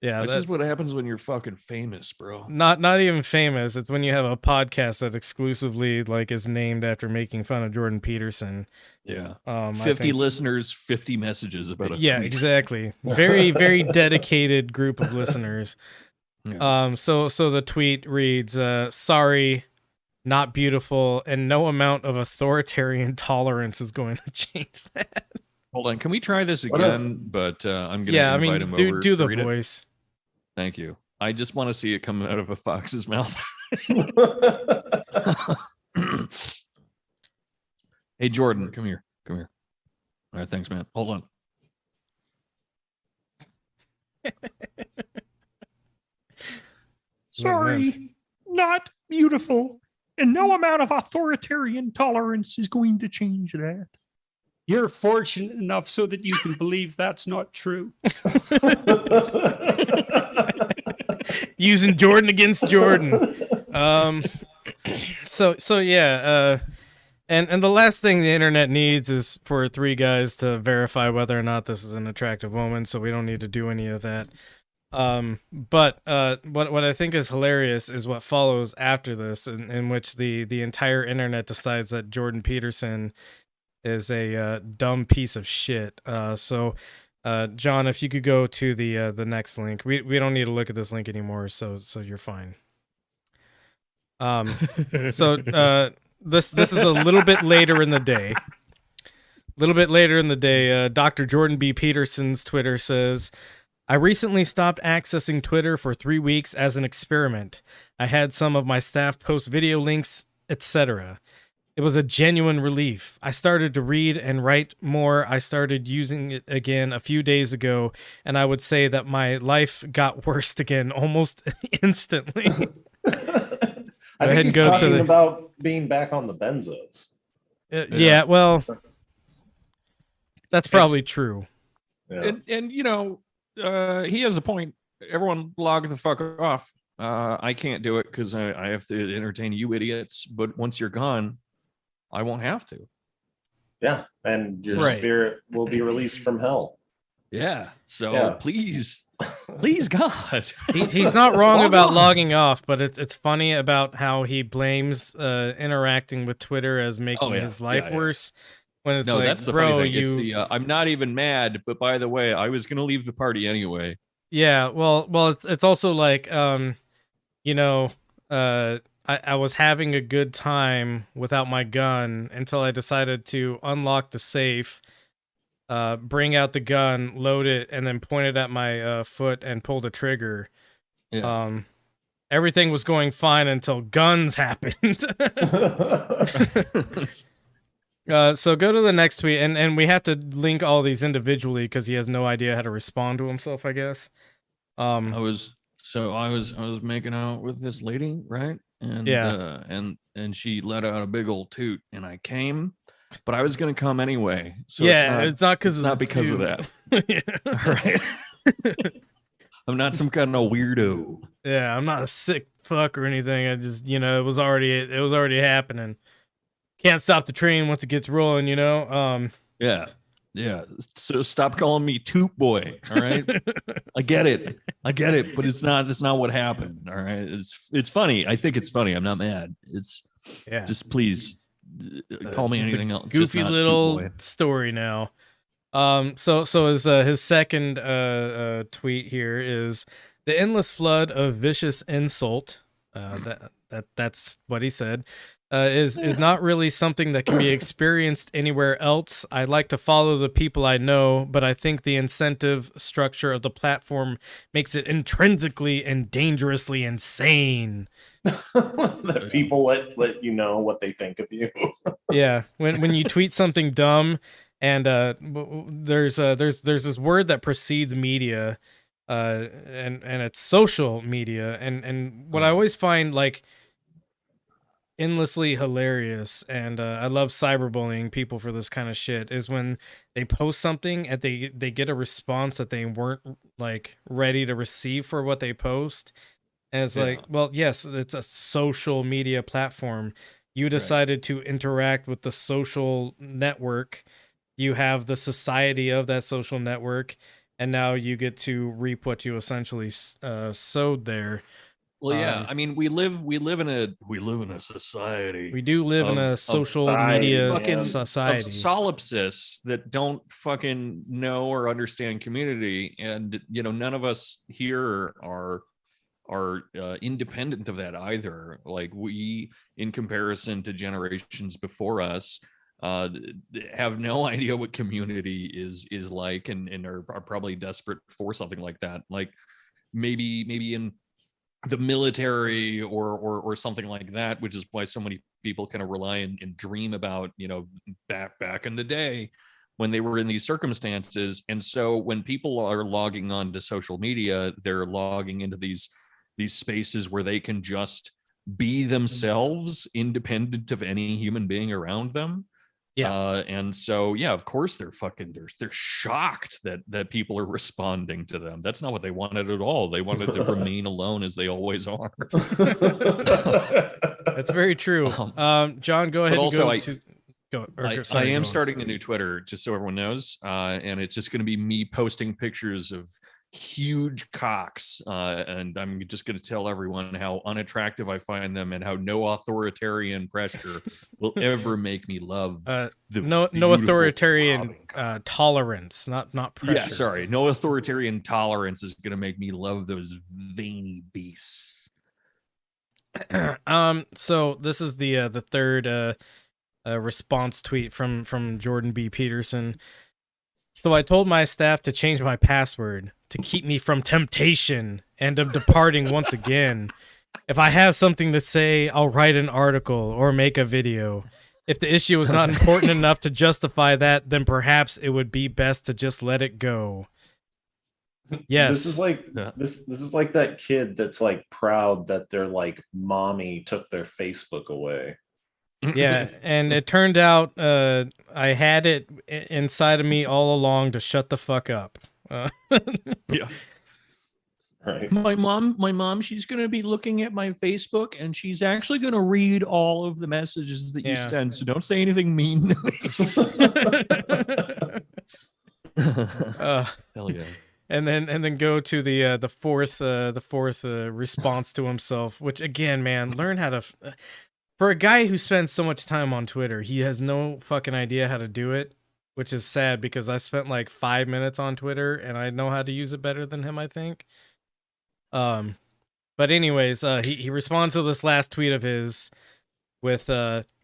yeah, that's just what happens when you're fucking famous, bro. Not even famous. It's when you have a podcast that exclusively like is named after making fun of Jordan Peterson. Yeah. 50 listeners, 50 messages about a tweet. Exactly. Very, very dedicated group of listeners. Yeah. So the tweet reads, sorry, not beautiful, and no amount of authoritarian tolerance is going to change that. Hold on, can we try this again? But I'm gonna invite him over. Do the voice. Thank you. I just want to see it come out of a fox's mouth. Hey, Jordan, come here. All right, thanks, man. Hold on. Sorry, not beautiful, and no amount of authoritarian tolerance is going to change that. You're fortunate enough so that you can believe that's not true. Using Jordan against Jordan. So yeah, and the last thing the internet needs is for three guys to verify whether or not this is an attractive woman, so we don't need to do any of that. But what I think is hilarious is what follows after this, in which the entire internet decides that Jordan Peterson is a dumb piece of shit. So John, if you could go to the next link, we don't need to look at this link anymore, so you're fine. So this is a little bit later in the day. Dr. Jordan B. Peterson's Twitter says, I recently stopped accessing Twitter for 3 weeks as an experiment. I had some of my staff post video links, etc. It was a genuine relief. I started to read and write more. I started using it again a few days ago, and I would say that my life got worse again almost instantly. I think he's talking about being back on the benzos. Yeah, well, that's probably true. Yeah. And you know, he has a point. Everyone log the fuck off. I can't do it because I have to entertain you idiots. But once you're gone, I won't have to. Yeah, and your spirit will be released from hell. Yeah. So please, God. He's not wrong about logging off, but it's funny about how he blames interacting with Twitter as making his life worse. When it's like, that's the bro, funny thing. It's the I'm not even mad, but by the way, I was gonna leave the party anyway. Yeah, well, it's also like, you know, I was having a good time without my gun until I decided to unlock the safe, bring out the gun, load it, and then point it at my foot and pull the trigger. Yeah. Everything was going fine until guns happened. So go to the next tweet, and we have to link all these individually because he has no idea how to respond to himself, I guess. I was making out with this lady, right? And and she let out a big old toot, and I came, but I was gonna come anyway. So it's not because of that. All right. I'm not some kind of weirdo. Yeah, I'm not a sick fuck or anything. I just, it was already happening. Can't stop the train once it gets rolling, Yeah. So stop calling me Toot Boy. All right. I get it, but it's not what happened. All right. It's funny. I think it's funny. I'm not mad. It's just please call me anything else. Goofy little story now. So his second tweet here is the endless flood of vicious insult. That's what he said. Is not really something that can be experienced anywhere else. I like to follow the people I know, but I think the incentive structure of the platform makes it intrinsically and dangerously insane. That people let you know what they think of you. Yeah, when you tweet something dumb, and there's this word that precedes media, and it's social media, and what I always find like endlessly hilarious, and I love cyberbullying people for this kind of shit, is when they post something and they get a response that they weren't like ready to receive for what they post, and it's like, well, yes, it's a social media platform. You decided to interact with the social network. You have the society of that social network, and now you get to reap what you essentially sowed there. Well, yeah, I mean, we live in a society. We do live in a social media society of solipsists that don't fucking know or understand community, and none of us here are independent of that either. Like, we, in comparison to generations before us, have no idea what community is like, and are probably desperate for something like that. Like maybe in the military or something like that, which is why so many people kind of rely and dream about, back in the day when they were in these circumstances. And so when people are logging on to social media, they're logging into these spaces where they can just be themselves, independent of any human being around them. And so, of course they're shocked that people are responding to them. That's not what they wanted at all. They wanted to remain alone as they always are. That's very true. John, go ahead. I am starting a new Twitter, just so everyone knows, and it's just going to be me posting pictures of huge cocks, and I'm just going to tell everyone how unattractive I find them and how no authoritarian pressure will ever make me love no authoritarian tolerance, not pressure. Yeah, sorry, no authoritarian tolerance is going to make me love those veiny beasts. So this is the third response tweet from Jordan B. Peterson. So I told my staff to change my password to keep me from temptation and of departing once again. If I have something to say, I'll write an article or make a video. If the issue is not important enough to justify that, then perhaps it would be best to just let it go. Yes. This is like this is like that kid that's like proud that their like mommy took their Facebook away. Yeah, and it turned out I had it inside of me all along to shut the fuck up. Yeah. Right. My mom, she's going to be looking at my Facebook, and she's actually going to read all of the messages that you send. So don't say anything mean to me. Hell yeah. And then go to the fourth response to himself, which again, man, learn how to. For a guy who spends so much time on Twitter, he has no fucking idea how to do it, which is sad because I spent like 5 minutes on Twitter and I know how to use it better than him, I think. But anyways, he responds to this last tweet of his with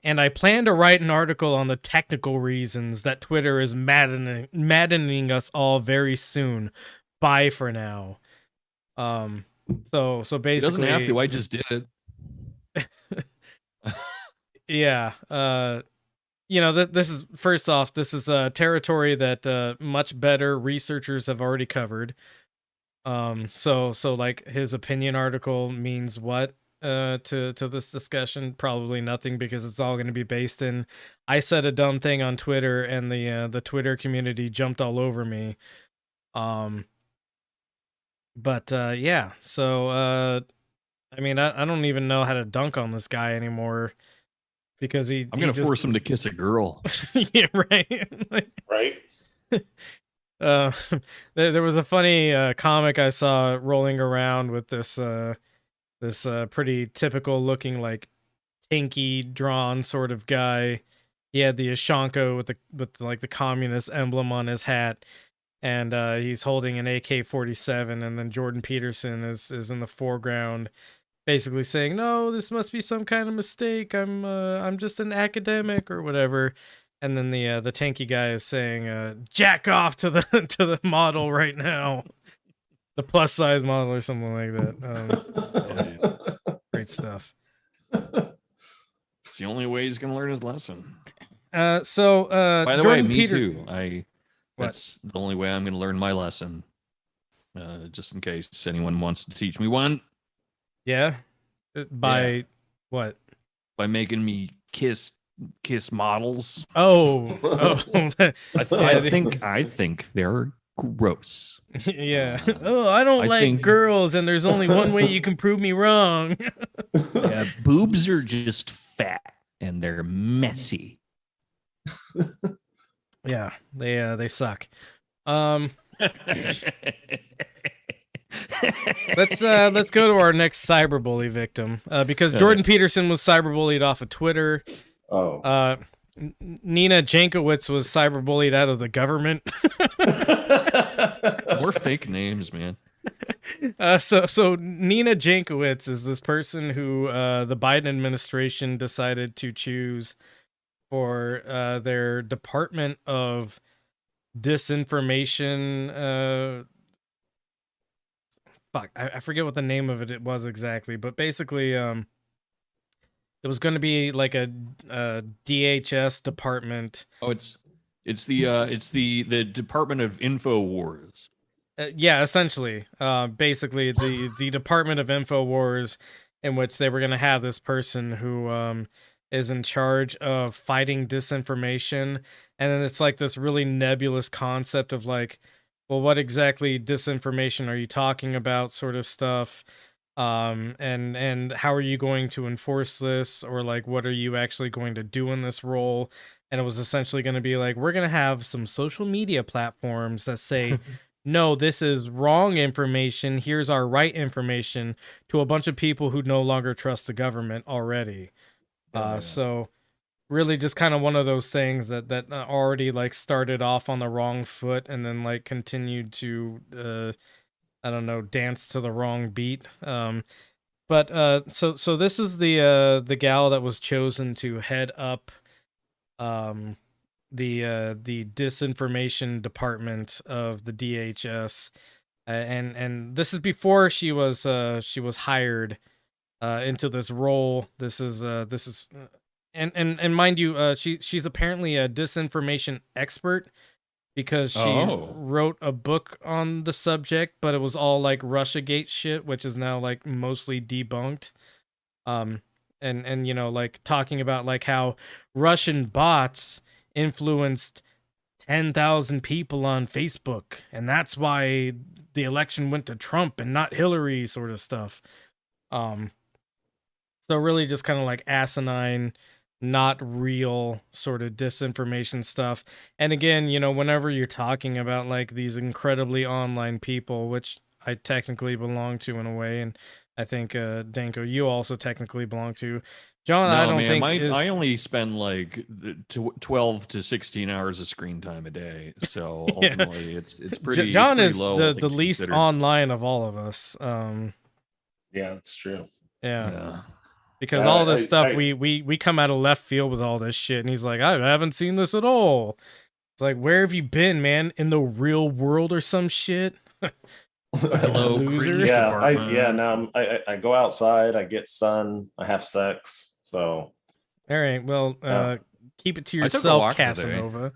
and I plan to write an article on the technical reasons that Twitter is maddening us all very soon. Bye for now. So basically, He doesn't have to. I just did it. Yeah. This is first off. This is a territory that much better researchers have already covered. So like his opinion article means what? To this discussion, probably nothing, because it's all going to be based in I said a dumb thing on Twitter and the Twitter community jumped all over me. Yeah, so I mean, I don't even know how to dunk on this guy anymore because I'm gonna force him to kiss a girl. Yeah, right. Right. There was a funny comic I saw rolling around with this pretty typical looking, like, tanky drawn sort of guy. He had the Ashanko with like the communist emblem on his hat, and he's holding an AK-47, and then Jordan Peterson is in the foreground, basically saying, "No, this must be some kind of mistake. I'm just an academic," or whatever. And then the tanky guy is saying, "Jack off to the model right now." The plus size model or something like that. Great stuff. It's the only way he's gonna learn his lesson. By the Jordan way, me too. That's the only way I'm gonna learn my lesson. Just in case anyone wants to teach me one. Yeah. What? By making me kiss models. I think they're gross. Yeah. I don't like girls, and there's only one way you can prove me wrong. Yeah, boobs are just fat and they're messy. Yeah, they suck. Let's go to our next cyberbully victim, because Jordan Peterson was cyberbullied off of Twitter. Nina Jankowicz was cyberbullied out of the government. More fake names, man. So Nina Jankowicz is this person who the Biden administration decided to choose for their Department of Disinformation. I forget what the name of it was exactly, but basically, it was going to be like a DHS department. Oh, it's the Department of InfoWars. Yeah, essentially, basically the Department of InfoWars, in which they were going to have this person who is in charge of fighting disinformation, and then it's like this really nebulous concept of like, well, what exactly disinformation are you talking about, sort of stuff. And how are you going to enforce this, or like what are you actually going to do in this role? And it was essentially going to be like, we're going to have some social media platforms that say no, this is wrong information, here's our right information, to a bunch of people who no longer trust the government already. So really just kind of one of those things that already like started off on the wrong foot and then like continued to I don't know, dance to the wrong beat. So this is the gal that was chosen to head up the disinformation department of the DHS, and this is before she was hired into this role. This is and mind you, she's apparently a disinformation expert, because she wrote a book on the subject, but it was all like Russiagate shit, which is now like mostly debunked. And you know, like talking about like how Russian bots influenced 10,000 people on Facebook, and that's why the election went to Trump and not Hillary, sort of stuff. So really just kind of like asinine not real sort of disinformation stuff. And again, you know, whenever you're talking about like these incredibly online people, which I technically belong to in a way, and I think Danko, you also technically belong to. John, I don't think I only spend like 12 to 16 hours of screen time a day, so ultimately it's pretty. John it's pretty is low, the least online of all of us. Yeah, that's true. Yeah. Because all this stuff we come out of left field with all this shit, and he's like, I haven't seen this at all. It's like, where have you been, man? In the real world or some shit? Hello, loser. Yeah, now I go outside, I get sun, I have sex. So, all right, well, keep it to yourself, Casanova.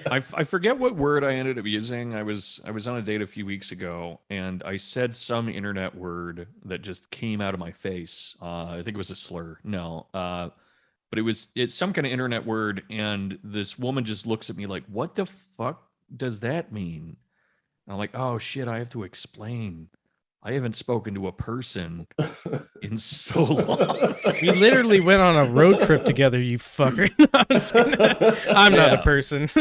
I forget what word I ended up using. I was on a date a few weeks ago, and I said some internet word that just came out of my face. I think it was a slur. No, but it's some kind of internet word, and this woman just looks at me like, "What the fuck does that mean?" And I'm like, "Oh shit, I have to explain. I haven't spoken to a person in so long." We literally went on a road trip together, you fucker. I'm not a person.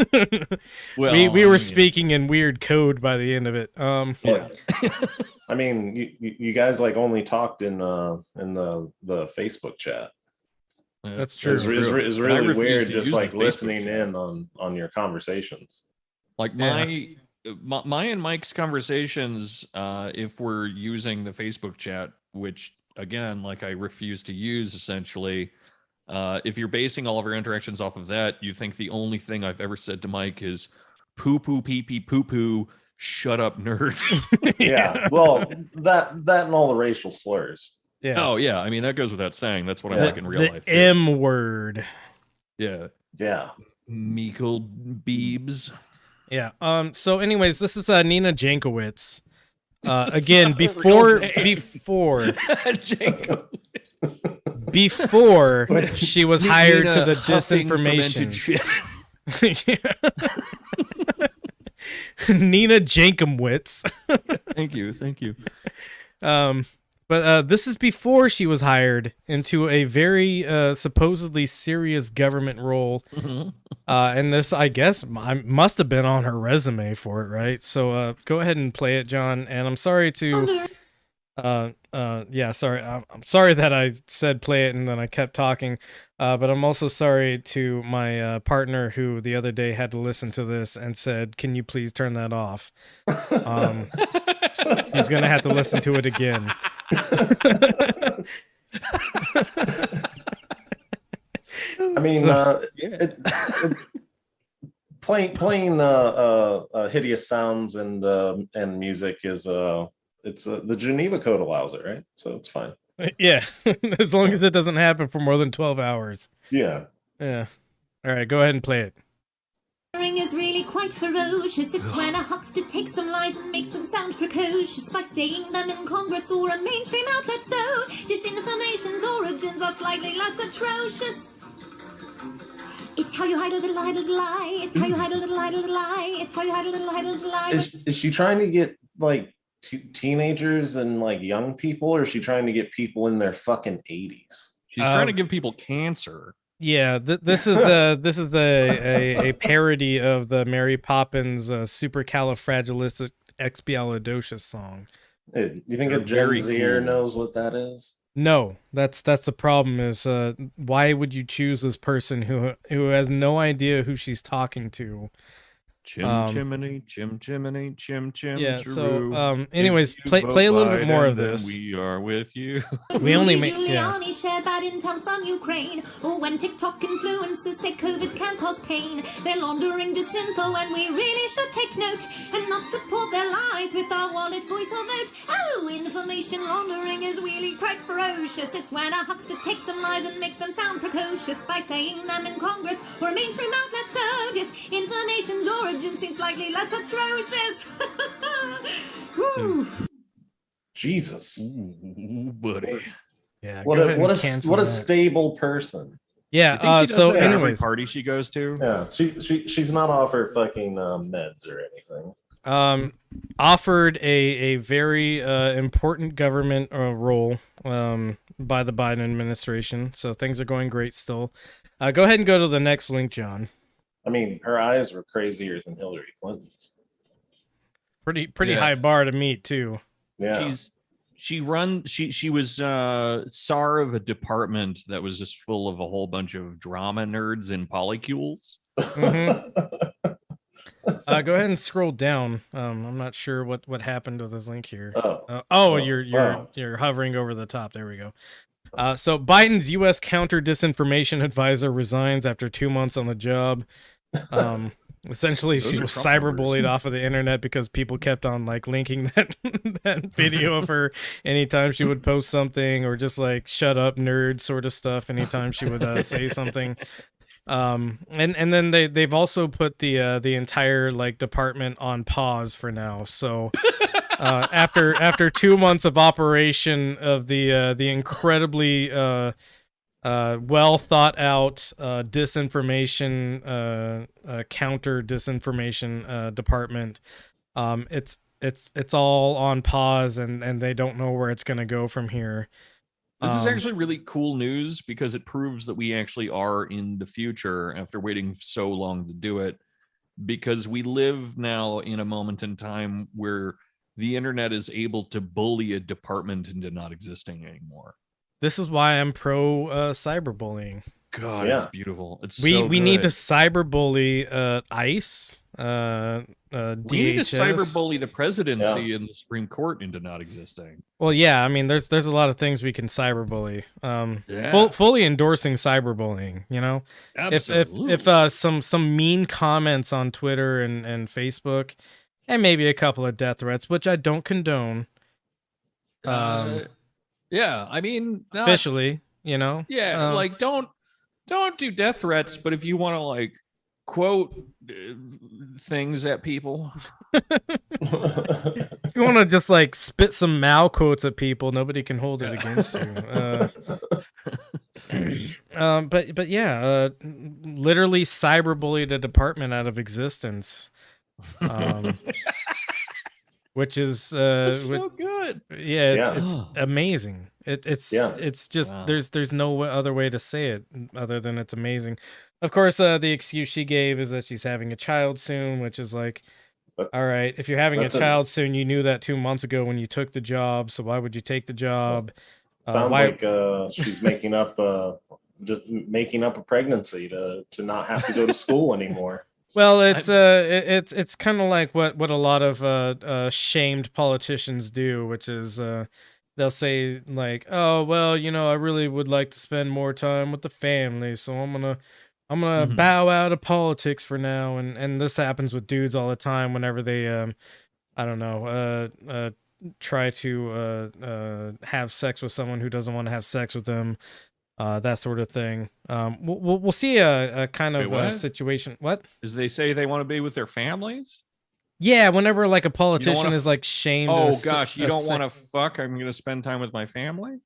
Well, we were speaking in weird code by the end of it. I mean, you guys like only talked in the Facebook chat. That's true. It's really weird just like listening in on your conversations. Like my and Mike's conversations, if we're using the Facebook chat, which again, like I refuse to use essentially, if you're basing all of our interactions off of that, you think the only thing I've ever said to Mike is poo poo pee pee poo poo, shut up nerd. Yeah. Well, that and all the racial slurs. Yeah. Oh yeah. I mean, that goes without saying. That's what I like in real life. The M word. Yeah. Yeah. Michael Deebs. Yeah. So anyways, this is Nina Jankowicz. Again, before she was hired Nina to the huffing disinformation. Shit. Nina Jankowicz. Thank you. But this is before she was hired into a very supposedly serious government role. Mm-hmm. And this, I guess, must have been on her resume for it, right? So go ahead and play it, John. And I'm sorry to... sorry. I'm sorry that I said play it and then I kept talking. But I'm also sorry to my partner who the other day had to listen to this and said, "Can you please turn that off?" He's going to have to listen to it again. I mean, playing hideous sounds and music is it's the Geneva Code allows it, right? So it's fine. Yeah, as long as it doesn't happen for more than 12 hours. Yeah. All right, go ahead and play it. Is really quite ferocious. It's when a huckster takes some lies and makes them sound precocious by saying them in Congress or a mainstream outlet. So disinformation's origins are slightly less atrocious. It's how you hide a little lie. It's how you hide a little lie. It's how you hide a little lie. Is she trying to get like teenagers and like young people, or is she trying to get people in their fucking 80s? She's trying to give people cancer. Yeah, this is a parody of the Mary Poppins supercalifragilisticexpialidocious song. Hey, you think a Gen Zer knows what that is? No, that's the problem. Is why would you choose this person who has no idea who she's talking to? Chimney, chim. Yeah. So, anyways, play a little bit more of this. We are with you. We only make. Giuliani shared bad intel from Ukraine. Or when TikTok influencers say COVID can cause pain, they're laundering disinfo, and we really should take note and not support their lies with our wallet, voice, or vote. Oh, information laundering is really quite ferocious. It's when a huckster takes some lies and makes them sound precocious by saying them in Congress or a mainstream outlet. So disinformation's origin seems slightly less atrocious. Jesus. Ooh, buddy. Yeah. What a stable person. Yeah. So anyways, party she goes to. Yeah. She's not off her fucking meds or anything. offered a very important government role by the Biden administration. So things are going great still. Go ahead and go to the next link, John. I mean, her eyes were crazier than Hillary Clinton's. Pretty high bar to meet too. Yeah. She was czar of a department that was just full of a whole bunch of drama nerds and polycules. Mm-hmm. Go ahead and scroll down. I'm not sure what happened to this link here. You're hovering over the top. There we go. So Biden's U.S. counter disinformation advisor resigns after 2 months on the job. Essentially, she was cyberbullied off of the internet because people kept on like linking that video of her anytime she would post something, or just like "shut up, nerd" sort of stuff anytime she would say something. And then they've also put the entire like department on pause for now. So after 2 months of operation of the incredibly well thought out disinformation counter disinformation department, it's all on pause, and they don't know where it's going to go from here. This is actually really cool news because it proves that we actually are in the future after waiting so long to do it, because we live now in a moment in time where the internet is able to bully a department into not existing anymore. This is why I'm pro cyberbullying. God, it's beautiful. We need to cyberbully ICE. DHS. We need to cyberbully the presidency and the Supreme Court into not existing. Well, yeah, I mean, there's a lot of things we can cyberbully. Fully endorsing cyberbullying. You know, absolutely. If some mean comments on Twitter and Facebook, and maybe a couple of death threats, which I don't condone. Yeah, I mean, officially, you know. Yeah, like don't do death threats, but if you want to like quote things at people, if you want to just like spit some Mao quotes at people, nobody can hold it against you. But yeah, literally cyberbullied a department out of existence. Which is so good. Yeah, it's amazing. It's just there's no other way to say it other than it's amazing. Of course, the excuse she gave is that she's having a child soon, which is like, all right, if you're having a child soon, you knew that 2 months ago when you took the job, so why would you take the job? Sounds like she's making up a pregnancy to not have to go to school anymore. Well, it's kind of like what a lot of shamed politicians do, which is they'll say like, oh well, you know, I really would like to spend more time with the family, so I'm gonna bow out of politics for now. And this happens with dudes all the time whenever they I don't know try to have sex with someone who doesn't want to have sex with them. That sort of thing. We'll see a kind of a situation. What? Is they say they want to be with their families? Yeah, whenever like a politician is like shamed. Oh gosh, you don't want to fuck? I'm going to spend time with my family?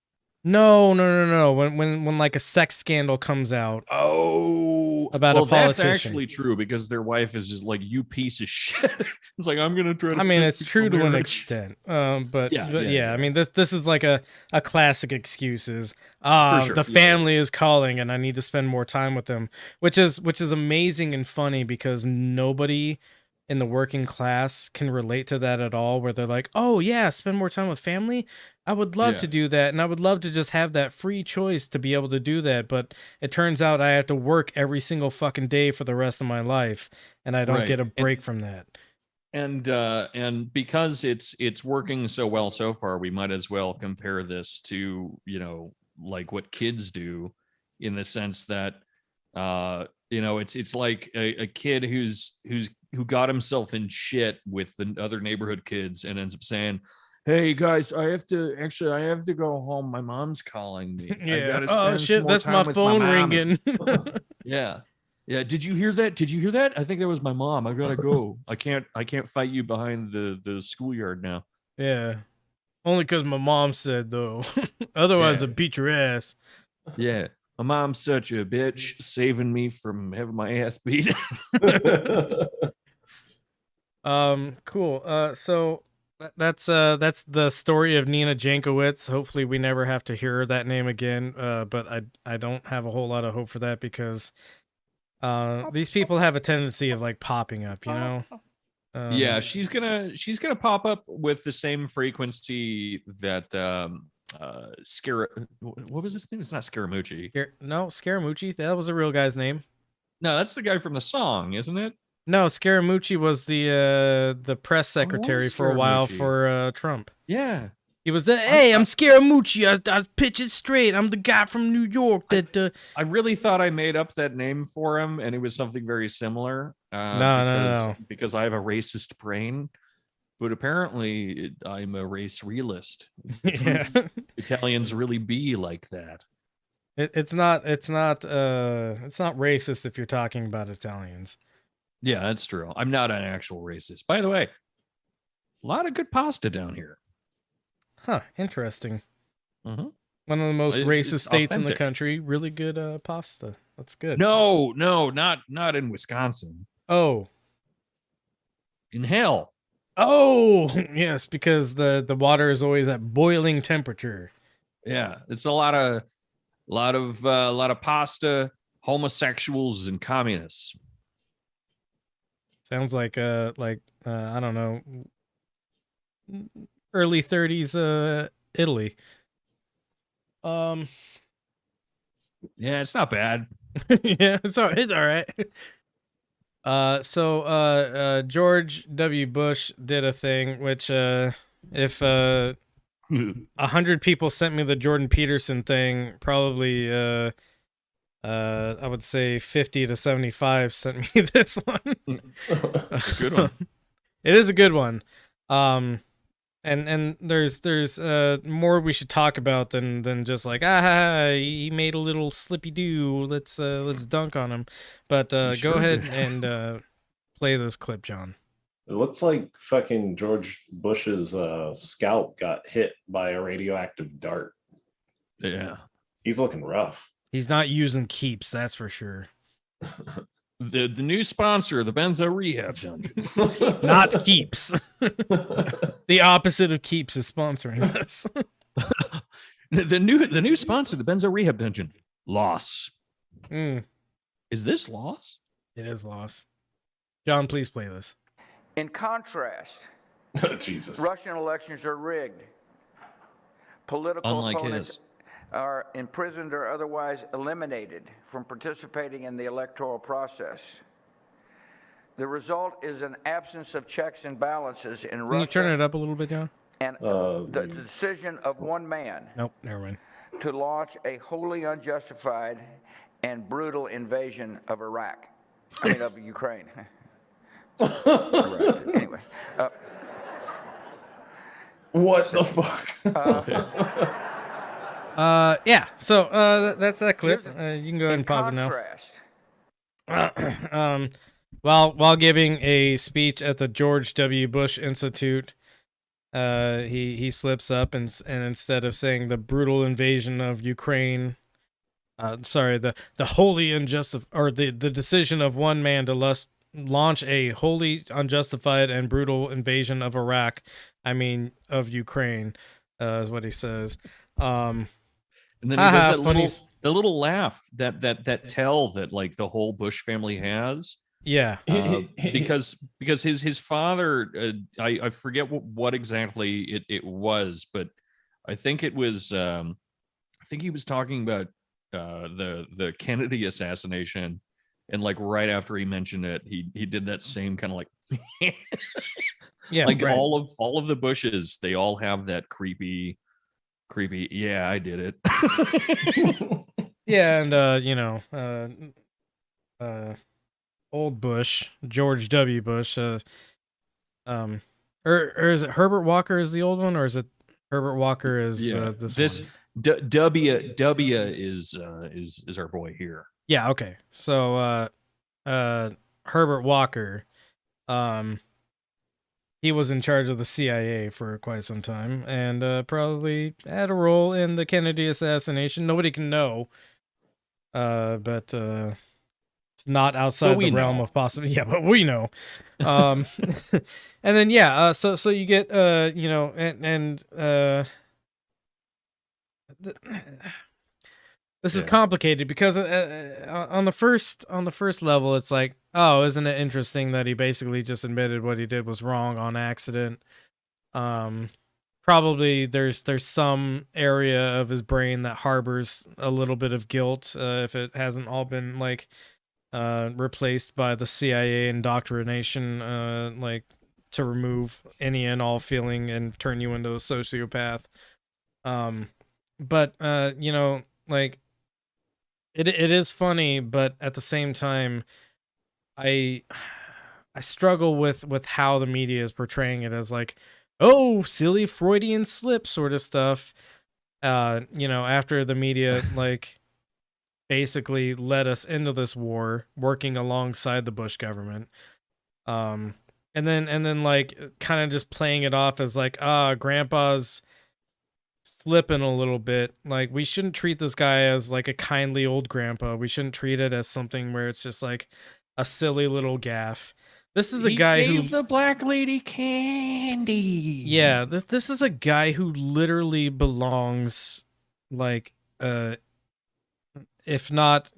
No. When like a sex scandal comes out. Oh, about a politician. That's actually true because their wife is just like, you piece of shit. It's like, I'm gonna try to. I mean, it's true to an extent. But yeah. I mean, this is like a classic excuses. The family is calling and I need to spend more time with them, which is amazing and funny because nobody in the working class can relate to that at all, where they're like, oh yeah, spend more time with family. I would love to do that, and I would love to just have that free choice to be able to do that, but it turns out I have to work every single fucking day for the rest of my life, and I don't get a break from that. And because it's working so well so far, we might as well compare this to, you know, like what kids do, in the sense that you know, it's like a kid who got himself in shit with the other neighborhood kids and ends up saying, hey guys, I have to go home. My mom's calling me. Yeah. Oh shit, that's my phone ringing. Yeah. Did you hear that? I think that was my mom. I gotta go. I can't fight you behind the schoolyard now. Yeah. Only because my mom said though. Otherwise I'd beat your ass. Yeah. My mom's such a bitch, saving me from having my ass beat. Cool. So that's the story of Nina Jankowicz. Hopefully we never have to hear that name again. But I don't have a whole lot of hope for that because these people have a tendency of like popping up, you know? Yeah, she's gonna pop up with the same frequency that what was his name? It's not Scaramucci. No, Scaramucci. That was a real guy's name. No, that's the guy from the song, isn't it? No, Scaramucci was the press secretary for a while for Trump. Yeah. He was hey, I'm Scaramucci. I pitch it straight. I'm the guy from New York that I really thought I made up that name for him and it was something very similar. No. Because I have a racist brain. But apparently I'm a race realist. It's the truth. Italians really be like that. It's not racist if you're talking about Italians. Yeah, that's true. I'm not an actual racist. By the way, a lot of good pasta down here. Huh, interesting. Mm-hmm. One of the most racist states in the authentic. country. Really good pasta. That's good. No, not in Wisconsin. Oh. In hell. Oh, yes, because the water is always at boiling temperature. Yeah, it's a lot of pasta, homosexuals, and communists. Sounds like I don't know, early 30s Italy. Yeah, it's not bad. Yeah, it's all right. So George W. Bush did a thing which if 100 people sent me the Jordan Peterson thing, probably I would say 50 to 75 sent me this one. Good one. It is a good one. And there's more we should talk about than just like he made a little slippy do. Let's dunk on him. But go ahead and play this clip, John. It looks like fucking George Bush's scalp got hit by a radioactive dart. Yeah, he's looking rough. He's not using Keeps, that's for sure. The new sponsor, the Benzo Rehab Dungeon. Not Keeps. The opposite of Keeps is sponsoring this. the new sponsor, the Benzo Rehab Dungeon. Loss. Is this loss? It is loss. John, please play this. In contrast, Jesus. Russian elections are rigged. Political Unlike opponents his. are imprisoned or otherwise eliminated from participating in the electoral process. The result is an absence of checks and balances in Russia. Can you turn it up a little bit, John? And the decision of one man Nope, never mind. to launch a wholly unjustified and brutal invasion of Iraq. I mean, of Ukraine. Anyway. What the fuck? Yeah, so that's that clip. You can go ahead and pause it now. While giving a speech at the George W. Bush Institute, he slips up and instead of saying the brutal invasion of Ukraine, the wholly unjustified, or the decision of one man to launch a wholly unjustified and brutal invasion of Iraq, of Ukraine, is what he says. And then he does the little laugh that tell that like the whole Bush family has. Yeah, because his father, I forget what exactly it was, but I think it was I think he was talking about the Kennedy assassination, and like right after he mentioned it, he did that same kind of like yeah, like right. all of the Bushes, they all have that creepy yeah, I did it. Yeah, and old Bush, George W. Bush, or is it Herbert Walker is the old one, or is it Herbert Walker is this one? W is our boy here. Yeah, okay. So Herbert Walker, he was in charge of the CIA for quite some time, and probably had a role in the Kennedy assassination. Nobody can know, but not outside the realm of possible. Yeah, but we know. And then so you get this is complicated because on the first level, it's like, oh, isn't it interesting that he basically just admitted what he did was wrong on accident? Probably there's some area of his brain that harbors a little bit of guilt if it hasn't all been like replaced by the CIA indoctrination, like to remove any and all feeling and turn you into a sociopath. But like it is funny, but at the same time, I struggle with how the media is portraying it as like, oh, silly Freudian slip sort of stuff. After the media like basically led us into this war, working alongside the Bush government. And then like kind of just playing it off as like, grandpa's slipping a little bit. Like, we shouldn't treat this guy as like a kindly old grandpa. We shouldn't treat it as something where it's just like a silly little gaffe. This is the guy who gave the black lady candy. Yeah, this is a guy who literally belongs, like, if not,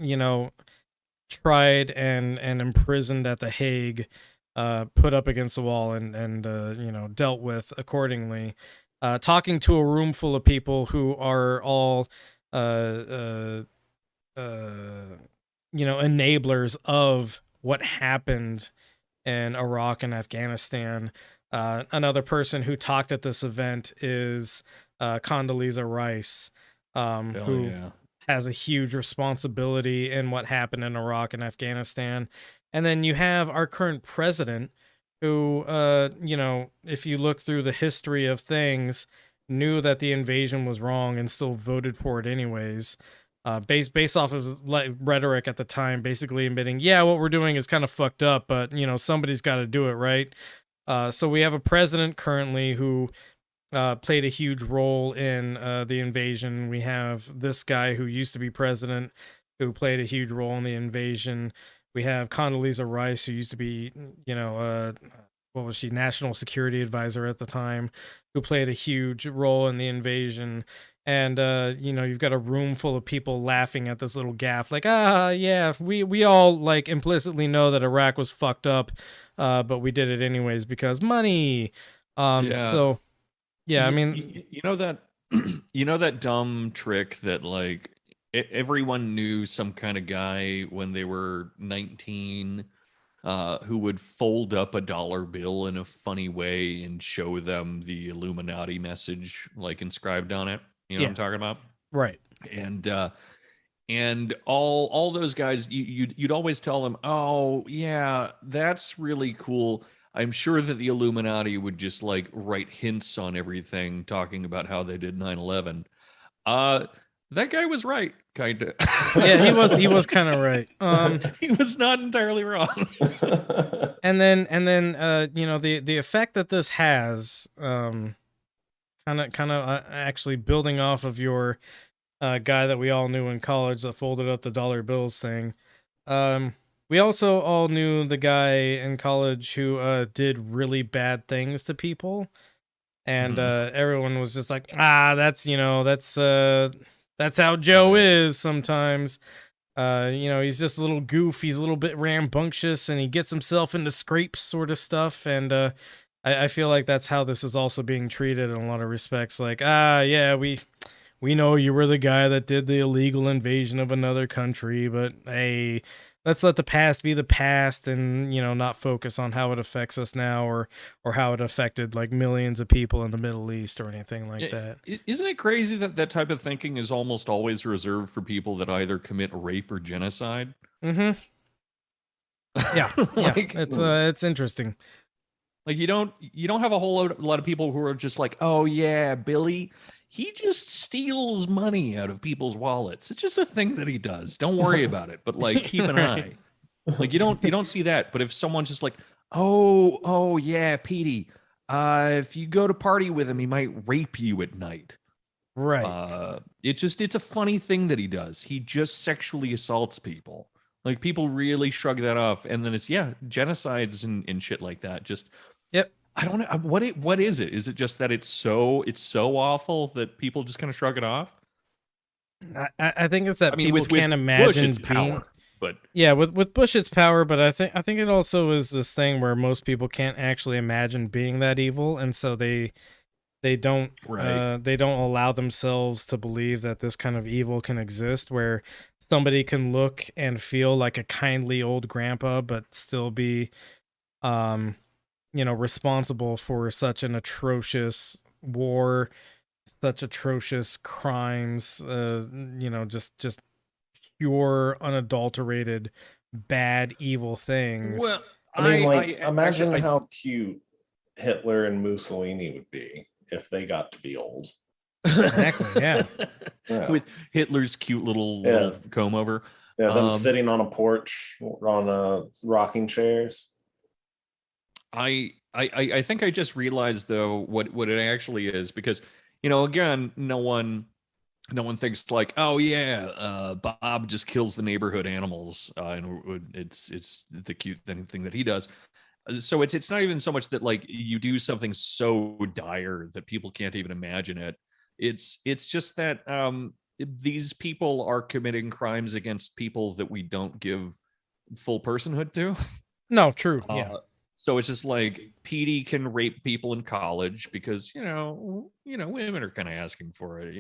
tried and imprisoned at The Hague, put up against the wall and dealt with accordingly. Talking to a room full of people who are all enablers of what happened in Iraq and Afghanistan. Another person who talked at this event is Condoleezza Rice, who has a huge responsibility in what happened in Iraq and Afghanistan. And then you have our current president, who, if you look through the history of things, knew that the invasion was wrong and still voted for it anyways. Based off of like rhetoric at the time, basically admitting, yeah, what we're doing is kind of fucked up, but somebody's got to do it, right? So we have a president currently who played a huge role in the invasion. We have this guy who used to be president who played a huge role in the invasion. We have Condoleezza Rice, who used to be, what was she, National Security Advisor at the time, who played a huge role in the invasion. And, you've got a room full of people laughing at this little gaffe. Like, yeah, we all, like, implicitly know that Iraq was fucked up, but we did it anyways because money. So, yeah, I mean... You know that dumb trick that, like, everyone knew some kind of guy when they were 19 who would fold up a dollar bill in a funny way and show them the Illuminati message, like, inscribed on it? You know what I'm talking about? Right. And all those guys, you'd always tell them, oh, yeah, that's really cool. I'm sure that the Illuminati would just like write hints on everything, talking about how they did 9/11. That guy was right, kind of. Yeah, he was kind of right. He was not entirely wrong. and then the effect that this has, kind of actually building off of your guy that we all knew in college that folded up the dollar bills thing. We also all knew the guy in college who did really bad things to people, and everyone was just like, that's how Joe is sometimes. He's just a little goof. He's a little bit rambunctious, and he gets himself into scrapes, sort of stuff. And I feel like that's how this is also being treated in a lot of respects. Like, yeah, we know you were the guy that did the illegal invasion of another country, but hey, let's let the past be the past and, not focus on how it affects us now or how it affected like millions of people in the Middle East or anything like that. Isn't it crazy that that type of thinking is almost always reserved for people that either commit rape or genocide? Mm-hmm. Yeah. Like, it's interesting. Like you don't have a whole lot of people who are just like, oh yeah, Billy, he just steals money out of people's wallets. It's just a thing that he does. Don't worry about it. But like, keep an eye. Like you don't see that. But if someone's just like, oh yeah, Petey, if you go to party with him, he might rape you at night. Right. It's a funny thing that he does. He just sexually assaults people. Like people really shrug that off, and then it's genocides and shit like that. Just yep. I don't know what is it? Is it just that it's so awful that people just kind of shrug it off? I think it's that people with can't Bush, imagine it's being power, but yeah, with Bush it's power, but I think it also is this thing where most people can't actually imagine being that evil, and so they don't they don't allow themselves to believe that this kind of evil can exist, where somebody can look and feel like a kindly old grandpa but still be responsible for such an atrocious war, such atrocious crimes, just pure unadulterated bad evil things. Well, imagine how cute Hitler and Mussolini would be if they got to be old. Exactly, yeah. With Hitler's cute little comb over. Yeah, them sitting on a porch on rocking chairs. I think I just realized though what it actually is, because again, no one thinks like, oh yeah, Bob just kills the neighborhood animals, and it's the cute thing that he does. So it's not even so much that like you do something so dire that people can't even imagine it. It's just that these people are committing crimes against people that we don't give full personhood to. No, true. Yeah. So it's just like Petey can rape people in college because women are kind of asking for it,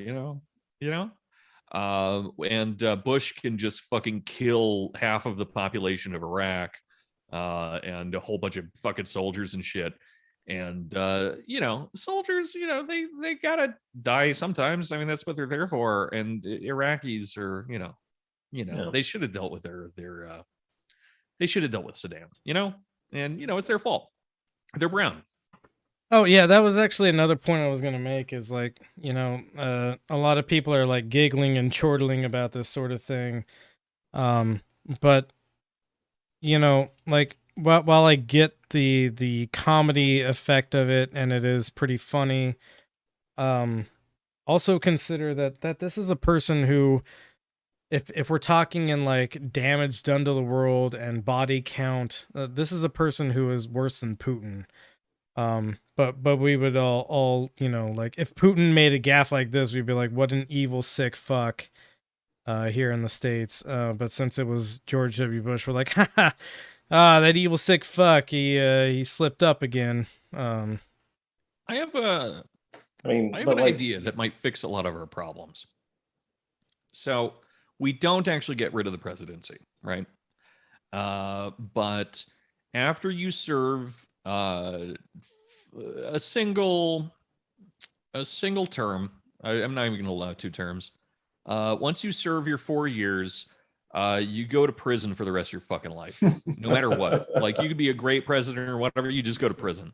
and Bush can just fucking kill half of the population of Iraq, and a whole bunch of fucking soldiers and shit. And soldiers, they gotta die sometimes. I mean, that's what they're there for. And Iraqis are, they should have dealt with they should have dealt with Saddam, and it's their fault. They're brown. Oh yeah, that was actually another point I was gonna make. Is like, a lot of people are like giggling and chortling about this sort of thing, but like while I get the comedy effect of it and it is pretty funny, also consider that this is a person who, if we're talking in like damage done to the world and body count, this is a person who is worse than Putin. But we would all like, if Putin made a gaffe like this, we'd be like, what an evil sick fuck here in the States. But since it was George W. Bush, we're like, that evil sick fuck, he slipped up again. I have an idea that might fix a lot of our problems. So we don't actually get rid of the presidency, right? But after you serve a single term, I'm not even going to allow 2 terms. Once you serve your 4 years, you go to prison for the rest of your fucking life, no matter what. Like, you could be a great president or whatever, you just go to prison.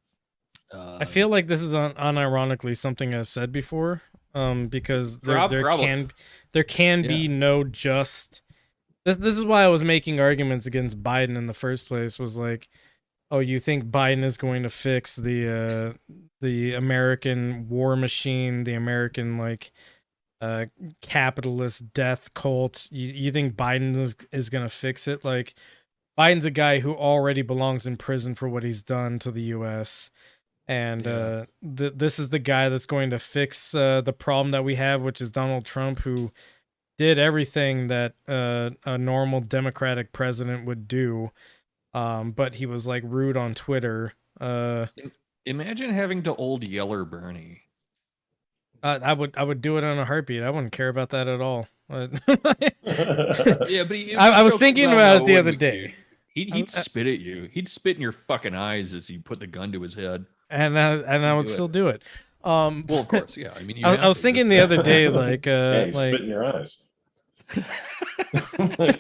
I feel like this is unironically something I've said before, because there can be no just. This is why I was making arguments against Biden in the first place. Was like, oh, you think Biden is going to fix the American war machine, the American capitalist death cult? You think Biden is going to fix it? Like, Biden's a guy who already belongs in prison for what he's done to the U.S. And this is the guy that's going to fix the problem that we have, which is Donald Trump, who did everything that a normal Democratic president would do, but he was like rude on Twitter. Imagine having to old Yeller Bernie. I would do it in a heartbeat. I wouldn't care about that at all. Yeah, but I was thinking about it the other day. He'd spit at you. He'd spit in your fucking eyes as you put the gun to his head. And I would still do it. Well, of course, yeah. I mean, I was thinking the other day, like, yeah, spit in your eyes. I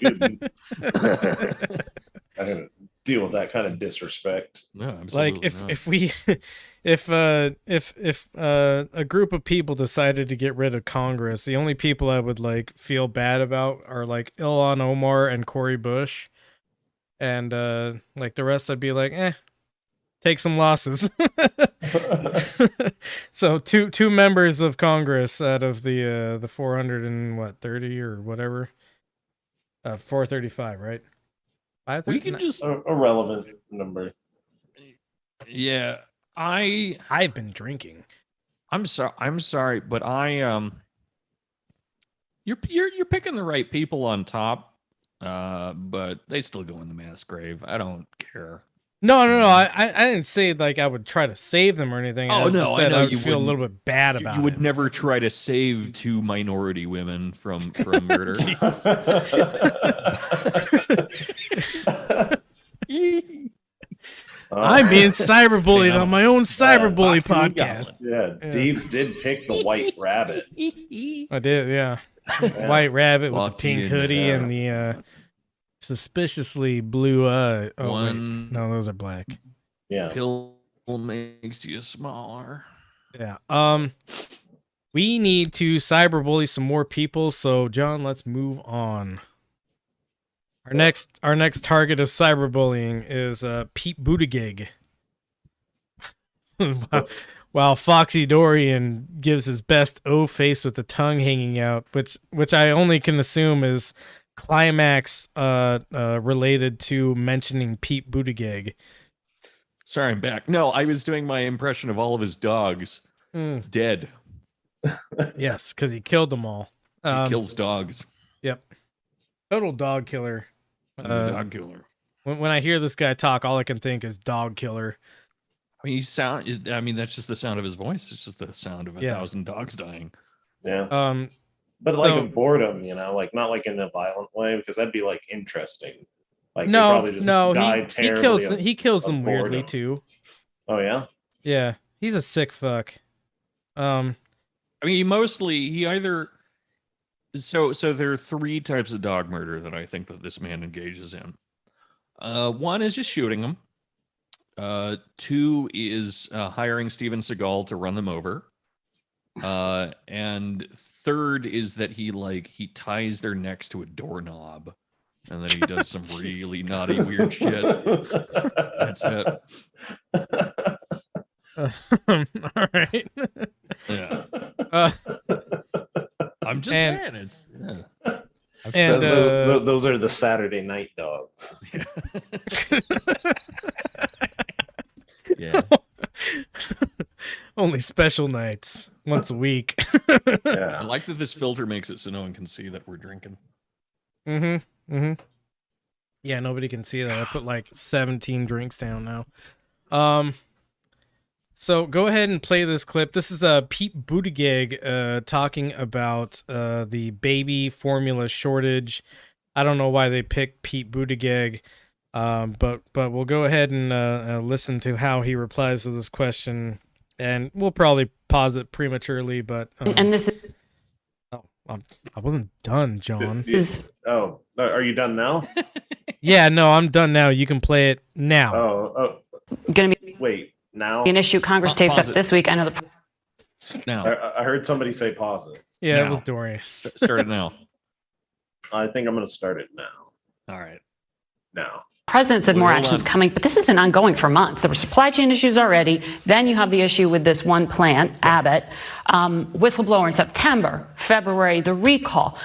didn't deal with that kind of disrespect. No, absolutely. Like, if a group of people decided to get rid of Congress, the only people I would like feel bad about are like Ilhan Omar and Cori Bush, and like the rest I'd be like, take some losses. So two members of Congress out of the 430 or whatever, 435, right? We can just a relevant number. Yeah, I've been drinking. I'm sorry, but you're picking the right people on top, but they still go in the mass grave. I don't care. No. I didn't say like I would try to save them or anything. Oh, I just no, I said know I would you feel a little wouldn't. bit bad about You would it. never try to save 2 minority women from murder. I'm being cyberbullied on my own cyberbully podcast. Yeah, Deebs did pick the white rabbit. I did, yeah. White rabbit with the Walking pink in, hoodie and the suspiciously blue. Oh, wait. No, those are black. Yeah. Pill makes you smaller. Yeah. We need to cyberbully some more people. So, John, let's move on. Our next target of cyberbullying is Pete Buttigieg. While Foxy Dorian gives his best O face with the tongue hanging out, which I only can assume is climax related to mentioning Pete Buttigieg. Sorry, I'm back. No, I was doing my impression of all of his dogs dead. Yes, because he killed them all. He kills dogs. Yep. Total dog killer. He's a dog killer. When I hear this guy talk, all I can think is dog killer. I mean, that's just the sound of his voice. It's just the sound of 1,000 dogs dying. Yeah. But like a boredom, like not like in a violent way, because that'd be like interesting. Like they probably just died terribly. He kills them weirdly too. Oh yeah? Yeah. He's a sick fuck. I mean, he either so there are 3 types of dog murder that I think that this man engages in. One is just shooting them. 2 is hiring Steven Seagal to run them over. And 3rd is that he ties their necks to a doorknob, and then he does some really naughty, weird shit. That's it. All right. Yeah. I'm just saying it's. And those are the Saturday night dogs. Yeah. Only special nights, once a week. Yeah. I like that this filter makes it so no one can see that we're drinking. Yeah, nobody can see that. I put like 17 drinks down now. So go ahead and play this clip. This is Pete Buttigieg talking about the baby formula shortage. I don't know why they picked Pete Buttigieg, but we'll go ahead and listen to how he replies to this question, and we'll probably pause it prematurely. But and this is. Oh, I wasn't done, John. Oh, are you done now? Yeah, no, I'm done now. You can play it now. Oh. Gonna be. Wait. Now an issue Congress takes up this week. I know the. Now I heard somebody say pause it. Yeah, now. It was Dorian. Start it now. I think I'm going to start it now. All right. Now. President said more actions coming, but this has been ongoing for months. There were supply chain issues already. Then you have the issue with this one plant, Abbott, whistleblower in September, February, the recall.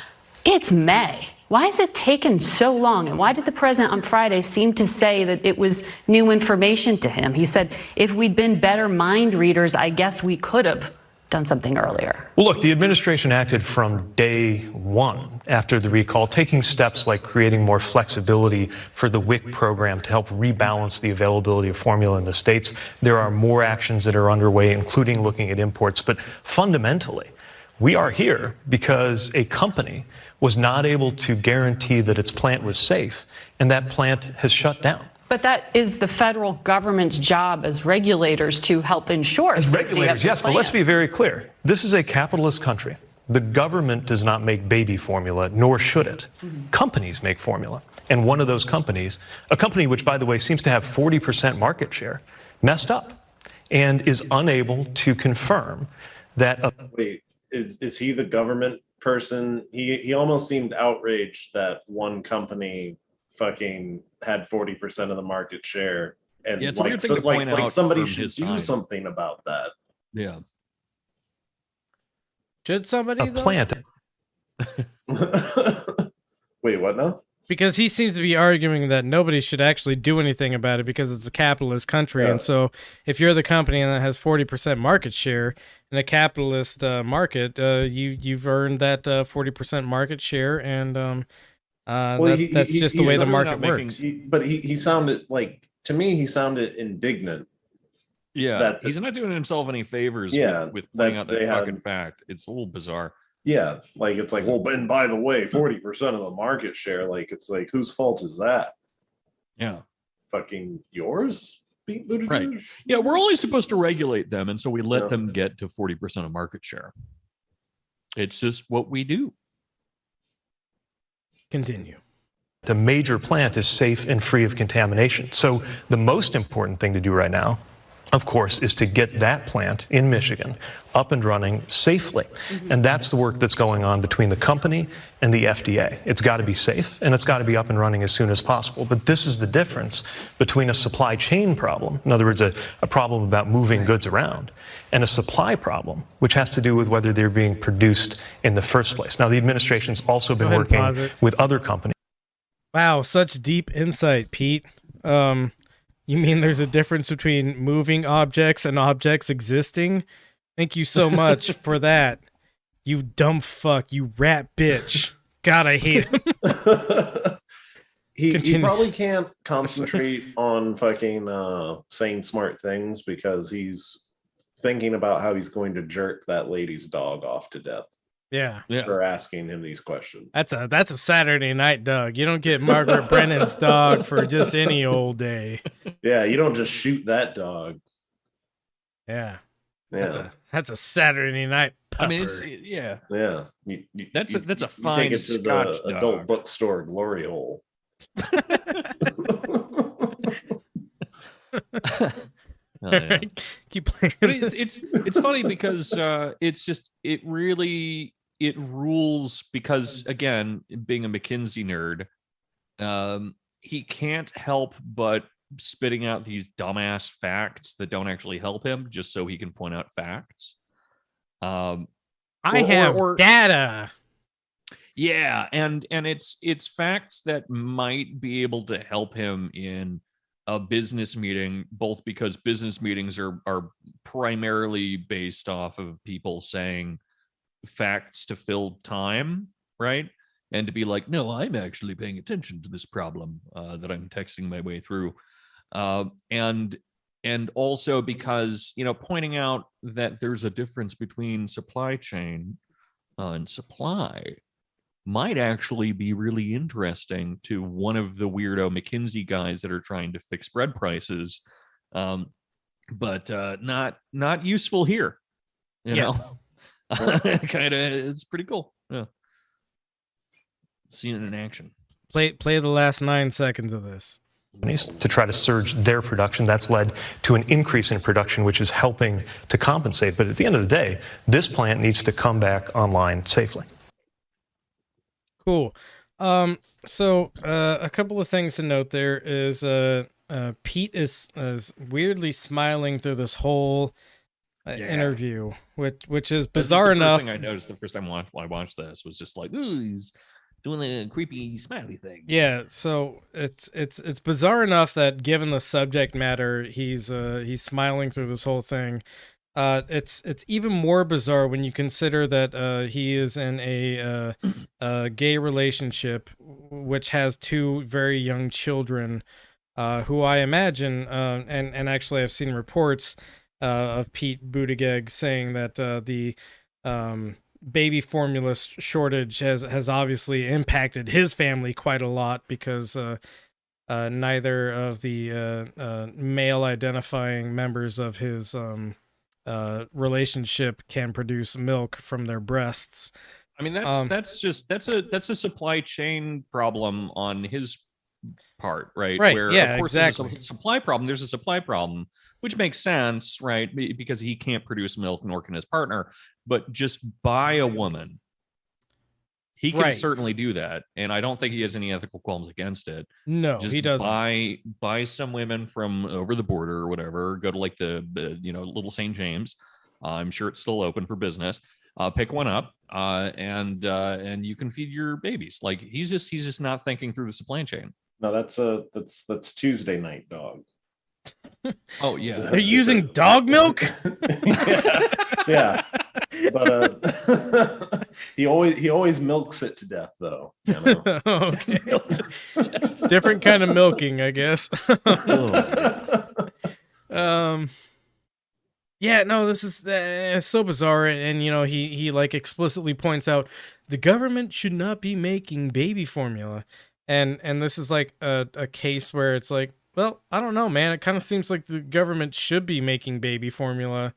It's May. Why has it taken so long? And why did the president on Friday seem to say that it was new information to him? He said, if we'd been better mind readers, I guess we could have done something earlier. Well, look, the administration acted from day one after the recall, taking steps like creating more flexibility for the WIC program to help rebalance the availability of formula in the states. There are more actions that are underway, including looking at imports. But fundamentally, we are here because a company was not able to guarantee that its plant was safe, and that plant has shut down. But that is the federal government's job as regulators to help ensure As safety regulators, of the yes, but let's be very clear. This is a capitalist country. The government does not make baby formula, nor should it. Companies make formula. And one of those companies, a company which, by the way, seems to have 40% market share, messed up and is unable to confirm that. Wait, is he the government person? He almost seemed outraged that one company fucking had 40% of the market share, and it's a weird thing to point out somebody from should his do side. something about that. Yeah. Should somebody A plant. Wait, what now? Because he seems to be arguing that nobody should actually do anything about it because it's a capitalist country. Yeah. And so if you're the company that has 40% market share in a capitalist market, you've earned that 40% market share. And that's just the way the market works. But he sounded like, to me, he sounded indignant. Yeah, he's not doing himself any favors with pointing out that fucking fact. It's a little bizarre. Yeah, like it's like, well, and by the way, 40% of the market share, like it's like, whose fault is that? Yeah. Fucking yours? Pete Buttigieg? Right. Yeah, we're only supposed to regulate them, and so we let them get to 40% of market share. It's just what we do. Continue. The major plant is safe and free of contamination. So the most important thing to do right now, of course, is to get that plant in Michigan up and running safely. And that's the work that's going on between the company and the FDA. It's got to be safe, and it's got to be up and running as soon as possible. But this is the difference between a supply chain problem, in other words, a problem about moving goods around, and a supply problem, which has to do with whether they're being produced in the first place. Now, the administration's also been working with other companies. Wow, such deep insight, Pete. You mean there's a difference between moving objects and objects existing? Thank you so much for that. You dumb fuck, you rat bitch. God, I hate him. He probably can't concentrate on fucking saying smart things because he's thinking about how he's going to jerk that lady's dog off to death. Yeah. For asking him these questions. That's a Saturday night dog. You don't get Margaret Brennan's dog for just any old day. Yeah, you don't just shoot that dog. Yeah. Yeah. That's a Saturday night pupper. I mean, it's yeah. That's a fine take it to Scotch the dog. adult bookstore glory hole. Oh, yeah. Keep playing. But it's funny because it rules because, again, being a McKinsey nerd, he can't help but spitting out these dumbass facts that don't actually help him just so he can point out facts. I have data. Yeah, and it's facts that might be able to help him in a business meeting, both because business meetings are primarily based off of people saying facts to fill time, right? And to be like, no, I'm actually paying attention to this problem that I'm texting my way through. And also because, pointing out that there's a difference between supply chain and supply might actually be really interesting to one of the weirdo McKinsey guys that are trying to fix bread prices, but not useful here. You know, kind of. It's pretty cool. Yeah, seeing it in action. Play the last 9 seconds of this. To try to surge their production. That's led to an increase in production, which is helping to compensate. But at the end of the day, this plant needs to come back online safely. Cool. So a couple of things to note there is Pete is weirdly smiling through this whole interview, which is bizarre enough. The first thing I noticed the first time I watched this was just like, ooh, he's doing the creepy smiley thing. Yeah, so it's bizarre enough that given the subject matter, he's smiling through this whole thing. It's even more bizarre when you consider that he is in a gay relationship, which has 2 very young children, who I imagine, and actually I've seen reports of Pete Buttigieg saying that the baby formula shortage has obviously impacted his family quite a lot because neither of the male identifying members of his relationship can produce milk from their breasts. I mean, that's a supply chain problem on his part, right? Right. Where, yeah, of course, exactly. There's a supply problem. There's a supply problem, which makes sense, right? Because he can't produce milk, nor can his partner. But just buy a woman. He can certainly do that, and I don't think he has any ethical qualms against it. No, just he doesn't. Buy some women from over the border or whatever. Go to like the Little St. James. I'm sure it's still open for business. pick one up, and you can feed your babies. Like he's just not thinking through the supply chain. No, that's Tuesday night dog. Oh yeah, they're using dog milk. Yeah, but he always milks it to death, though. You know? Okay. Different kind of milking, I guess. Yeah, no, this is so bizarre, and you know, he like explicitly points out the government should not be making baby formula, and this is like a case where it's like, well, I don't know, man. It kind of seems like the government should be making baby formula,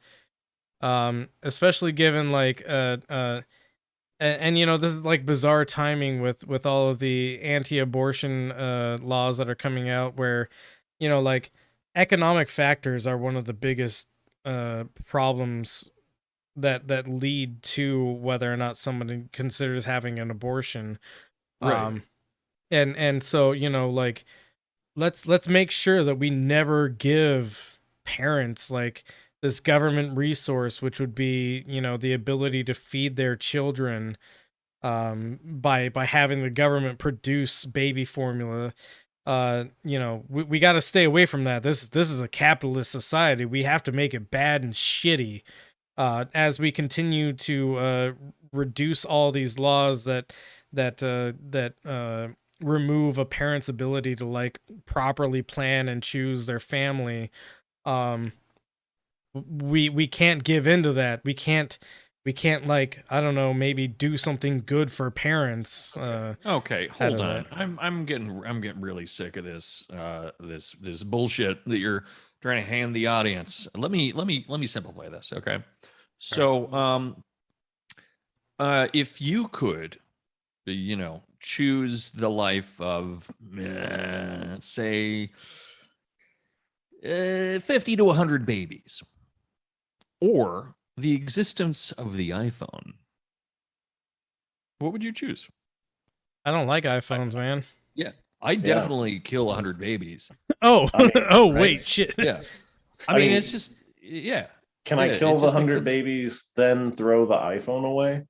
especially given like and you know, this is like bizarre timing with all of the anti-abortion laws that are coming out, where you know, like economic factors are one of the biggest problems that lead to whether or not somebody considers having an abortion. Right. And so, you know, like let's make sure that we never give parents like this government resource, which would be, you know, the ability to feed their children by having the government produce baby formula. You know, we got to stay away from that. This is a capitalist society. We have to make it bad and shitty as we continue to reduce all these laws that remove a parent's ability to like properly plan and choose their family. We can't give into that. We can't like, I don't know, maybe do something good for parents. Okay, hold on. I'm getting really sick of this this bullshit that you're trying to hand the audience. Let me simplify this, okay? So if you could, you know, choose the life of say 50 to 100 babies, or the existence of the iPhone, what would you choose? I don't like iPhones, man. Yeah, I definitely kill 100 babies. Oh, Right? wait, shit. Yeah, I mean, it's just, yeah. Can I kill the 100 babies, then throw the iPhone away?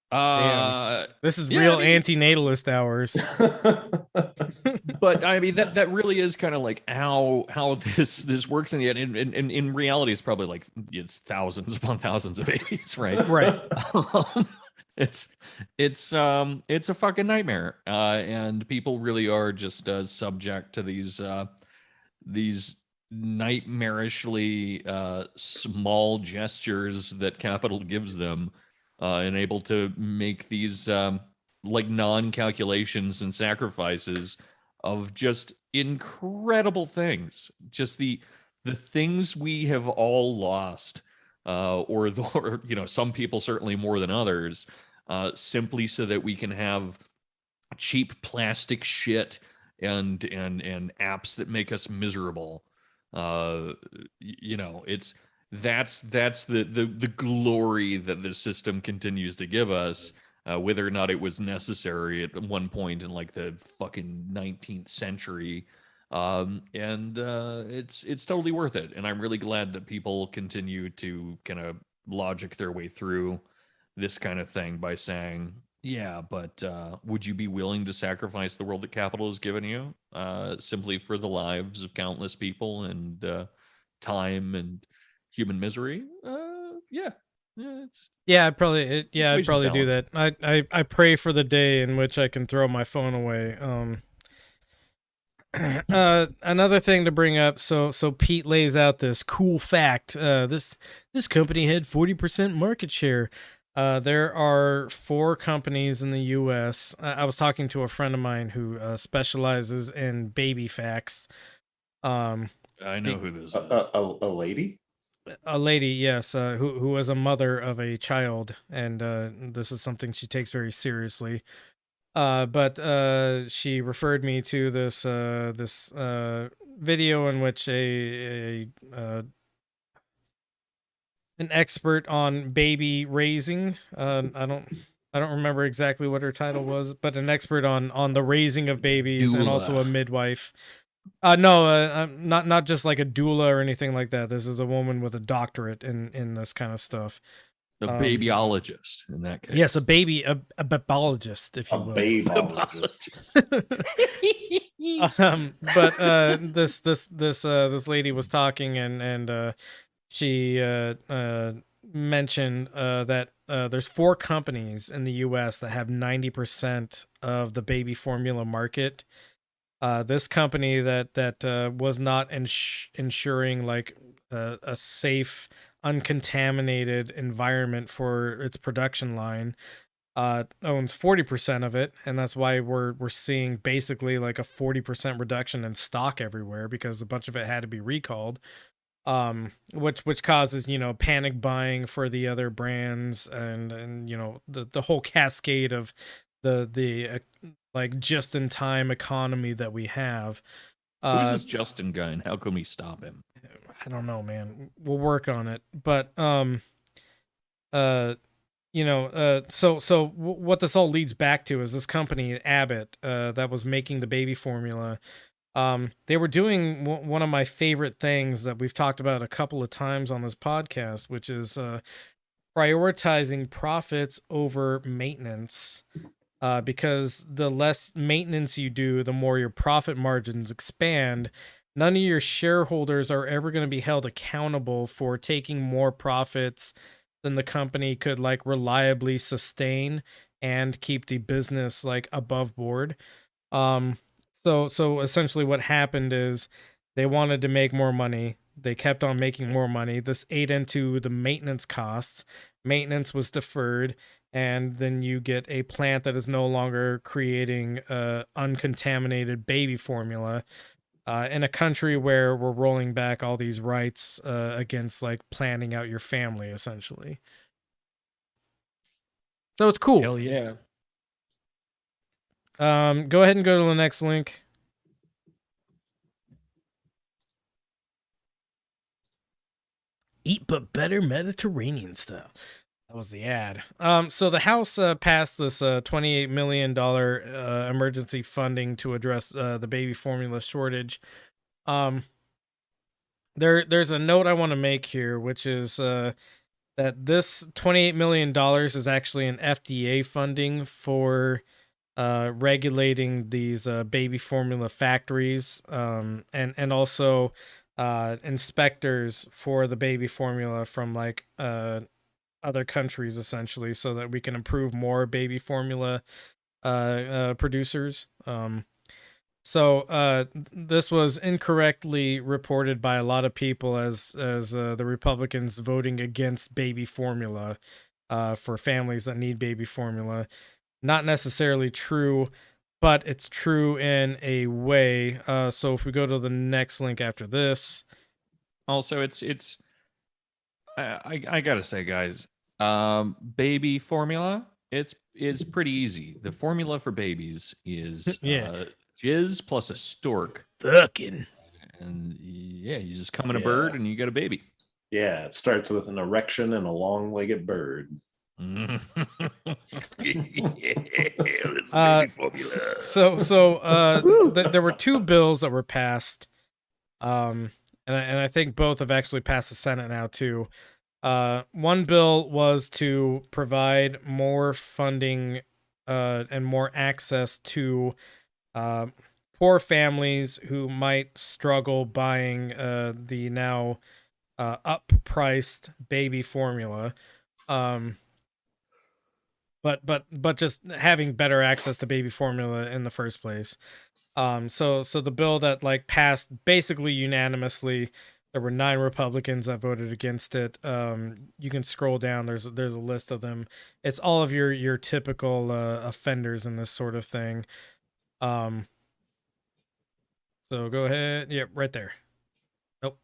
Damn. This is yeah, real I mean, antinatalist hours. But I mean, that really is kind of like how this works in the end. In reality, it's probably like it's thousands upon thousands of babies, right? Right. It's a fucking nightmare, and people really are just subject to these nightmarishly small gestures that capital gives them, and able to make these like non-calculations and sacrifices of just incredible things, just the things we have all lost, or you know, some people certainly more than others, simply so that we can have cheap plastic shit and apps that make us miserable. You know, that's the glory that the system continues to give us, whether or not it was necessary at one point in like the fucking 19th century. It's totally worth it. And I'm really glad that people continue to kind of logic their way through this kind of thing by saying, yeah, but would you be willing to sacrifice the world that capital has given you, simply for the lives of countless people and time and human misery? I'd probably do that. I pray for the day in which I can throw my phone away. Another thing to bring up, so Pete lays out this cool fact. This company had 40% market share. There are 4 companies in the US. I was talking to a friend of mine who specializes in baby facts. I know who this is. A lady? A lady, yes, who was a mother of a child, and this is something she takes very seriously. But she referred me to this video in which an expert on baby raising. I don't remember exactly what her title was, but an expert on the raising of babies and also a midwife. Not just like a doula or anything like that. This is a woman with a doctorate in this kind of stuff. A babyologist in that case. Yes, a babyologist, if you will. But this lady was talking and she mentioned that there's 4 companies in the U.S. that have 90% of the baby formula market. This company that was not ensuring like a safe, uncontaminated environment for its production line owns 40% of it, and that's why we're seeing basically like a 40% reduction in stock everywhere, because a bunch of it had to be recalled, which causes, you know, panic buying for the other brands, and you know, the whole cascade of the like just in time economy that we have. Who's this Justin guy, and how can we stop him? I don't know, man. We'll work on it. But you know, so what this all leads back to is this company Abbott that was making the baby formula. They were doing one of my favorite things that we've talked about a couple of times on this podcast, which is prioritizing profits over maintenance. Because the less maintenance you do, the more your profit margins expand. None of your shareholders are ever going to be held accountable for taking more profits than the company could like reliably sustain and keep the business like above board. So essentially what happened is they wanted to make more money. They kept on making more money. This ate into the maintenance costs. Maintenance was deferred, and then you get a plant that is no longer creating uncontaminated baby formula. In a country where we're rolling back all these rights against like planning out your family, essentially. So it's cool. Hell yeah. Go ahead and go to the next link. Eat but better Mediterranean style. That was the ad. So the House passed this $28 million emergency funding to address the baby formula shortage. There's a note I want to make here, which is that this $28 million is actually an FDA funding for regulating these baby formula factories, and also inspectors for the baby formula from like other countries, essentially, so that we can improve more baby formula producers. So this was incorrectly reported by a lot of people as the Republicans voting against baby formula for families that need baby formula. Not necessarily true, but it's true in a way. So if we go to the next link after this. Also, it's I gotta say, guys, baby formula, it's pretty easy. The formula for babies is jizz plus a stork. Fucking. And yeah, you just come in a bird and you get a baby. Yeah, it starts with an erection and a long-legged bird. That's baby formula. So there were 2 bills that were passed. And I think both have actually passed the Senate now too. One bill was to provide more funding and more access to poor families who might struggle buying the now up-priced baby formula. But just having better access to baby formula in the first place. So the bill that like passed basically unanimously, there were 9 Republicans that voted against it. You can scroll down. There's a list of them. It's all of your typical offenders in this sort of thing. So go ahead. Yep, right there. Nope.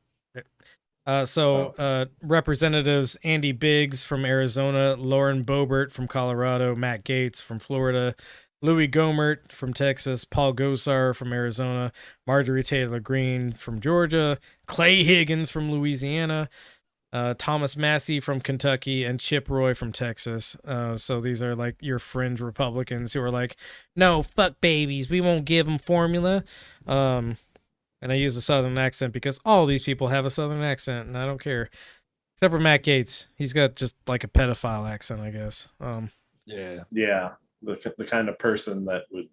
Representatives Andy Biggs from Arizona, Lauren Boebert from Colorado, Matt Gaetz from Florida, Louis Gohmert from Texas, Paul Gosar from Arizona, Marjorie Taylor Greene from Georgia, Clay Higgins from Louisiana, Thomas Massey from Kentucky, and Chip Roy from Texas. So these are like your fringe Republicans who are like, no, fuck babies, we won't give them formula. And I use a Southern accent because all these people have a Southern accent, and I don't care. Except for Matt Gaetz, he's got just like a pedophile accent, I guess. Yeah, the kind of person that would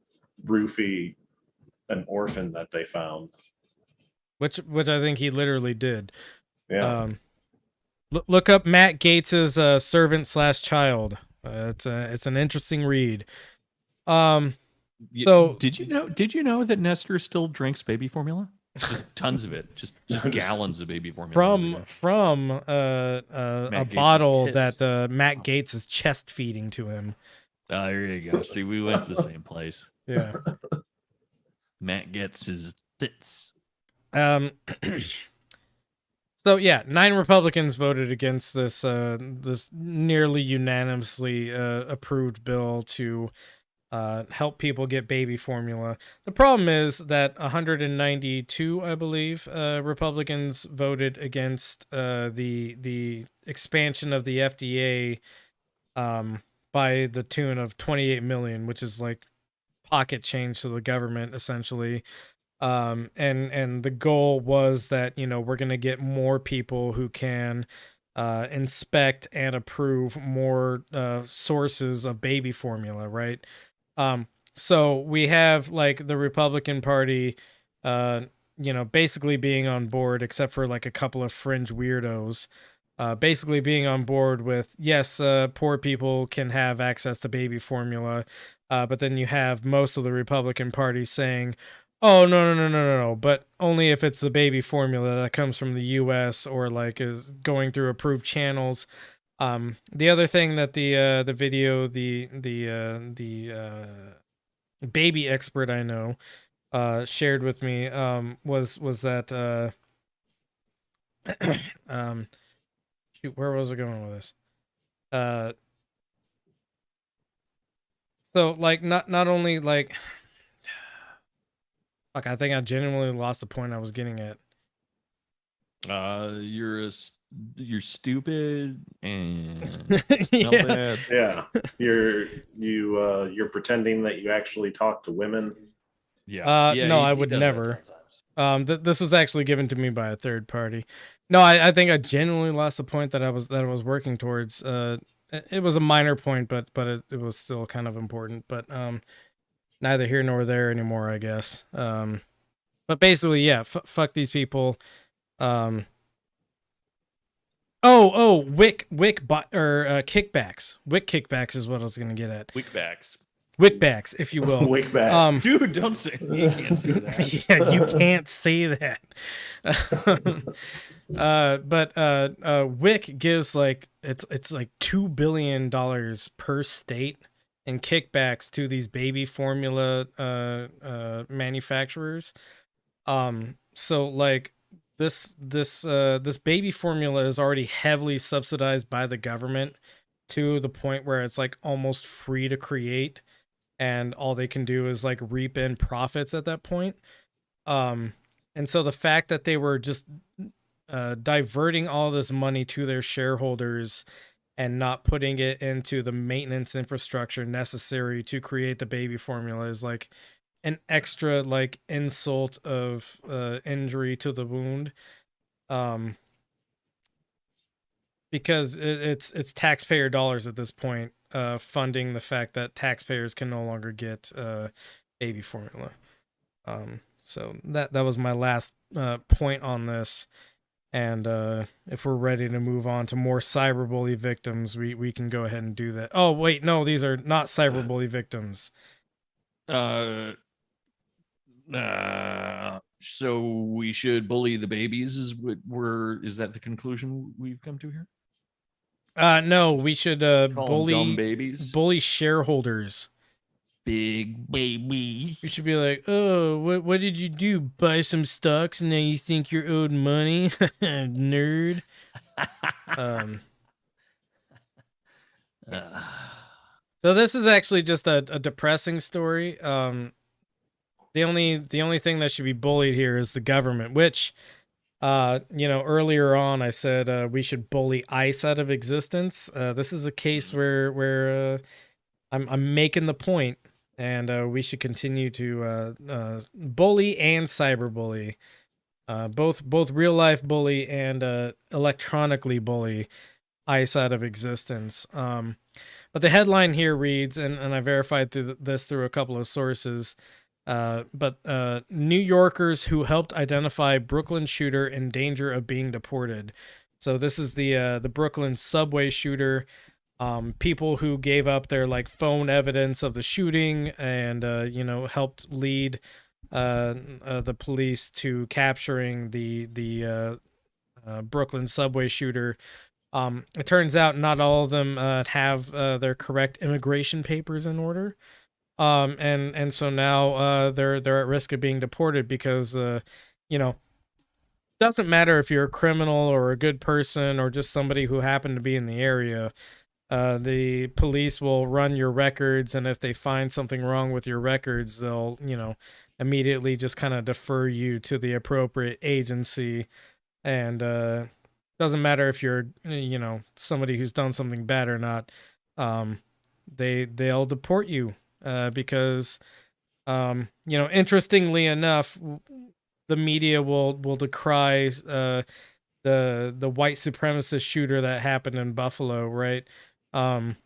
roofie an orphan that they found. Which I think he literally did. Yeah. Look up Matt Gaetz's servant/child. It's an interesting read. So did you know that Nestor still drinks baby formula? Just tons of it, just gallons of baby formula from a Gaetz's bottle tits. that Matt Gaetz is chest feeding to him. Oh, there you go. See, we went to the same place. Yeah. Matt gets his tits. So yeah, 9 Republicans voted against this this nearly unanimously approved bill to help people get baby formula. The problem is that 192, I believe, Republicans voted against the expansion of the FDA by the tune of 28 million, which is like pocket change to the government essentially. And the goal was that, you know, we're going to get more people who can inspect and approve more sources of baby formula, right? So we have like the Republican Party, you know, basically being on board, except for like a couple of fringe weirdos, basically being on board with, yes, poor people can have access to baby formula. But then you have most of the Republican Party saying, oh, no, but only if it's the baby formula that comes from the U.S. or like is going through approved channels. The other thing that the video, the baby expert I know shared with me was that shoot, where was I going with this? So like not only like, fuck, I think I genuinely lost the point I was getting at. You're stupid and Yeah. You're pretending that you actually talk to women. No, I would never. This was actually given to me by a third party. No, I think I genuinely lost the point that I was working towards. It was a minor point, but it was still kind of important. But neither here nor there anymore, I guess. But basically, yeah, fuck these people. Kickbacks. Wick kickbacks is what I was gonna get at. Wickbacks, if you will. Wickbacks. Dude, don't say. You can't say that. Yeah, you can't say that. But Wick gives like it's like $2 billion per state in kickbacks to these baby formula manufacturers. So like this baby formula is already heavily subsidized by the government to the point where it's like almost free to create, and all they can do is like reap in profits at that point. And so the fact that they were just diverting all this money to their shareholders and not putting it into the maintenance infrastructure necessary to create the baby formula is like an extra like insult of injury to the wound, because it's taxpayer dollars at this point funding the fact that taxpayers can no longer get baby formula. So that was my last point on this. And if we're ready to move on to more cyberbully victims, we can go ahead and do that. Oh wait, no, these are not cyberbully victims. So we should bully the babies? Is that the conclusion we've come to here? No, we should bully dumb babies, bully shareholders. Big baby. We should be like, oh, what did you do? Buy some stocks and now you think you're owed money? Nerd. So this is actually just a depressing story. The only thing that should be bullied here is the government, which, earlier on I said we should bully ICE out of existence. This is a case where I'm making the point, and we should continue to bully and cyberbully. both real life bully and electronically bully ICE out of existence. But the headline here reads, and I verified this through a couple of sources, but New Yorkers who helped identify Brooklyn shooter in danger of being deported. So this is the Brooklyn subway shooter. People who gave up their like phone evidence of the shooting and helped lead the police to capturing the Brooklyn subway shooter. It turns out not all of them have their correct immigration papers in order, and so now they're at risk of being deported because doesn't matter if you're a criminal or a good person or just somebody who happened to be in the area. The police will run your records, and if they find something wrong with your records, they'll, immediately just kind of defer you to the appropriate agency. And doesn't matter if you're, somebody who's done something bad or not. They'll deport you because, interestingly enough, the media will decry the white supremacist shooter that happened in Buffalo, right? And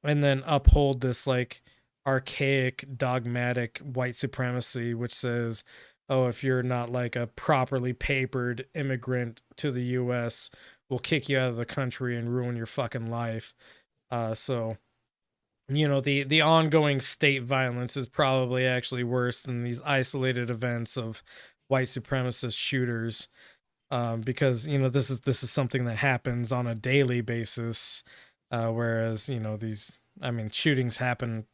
then uphold this like archaic, dogmatic white supremacy, which says, oh, if you're not like a properly papered immigrant to the US, we'll kick you out of the country and ruin your fucking life. So the ongoing state violence is probably actually worse than these isolated events of white supremacist shooters. Because this is something that happens on a daily basis, whereas shootings happen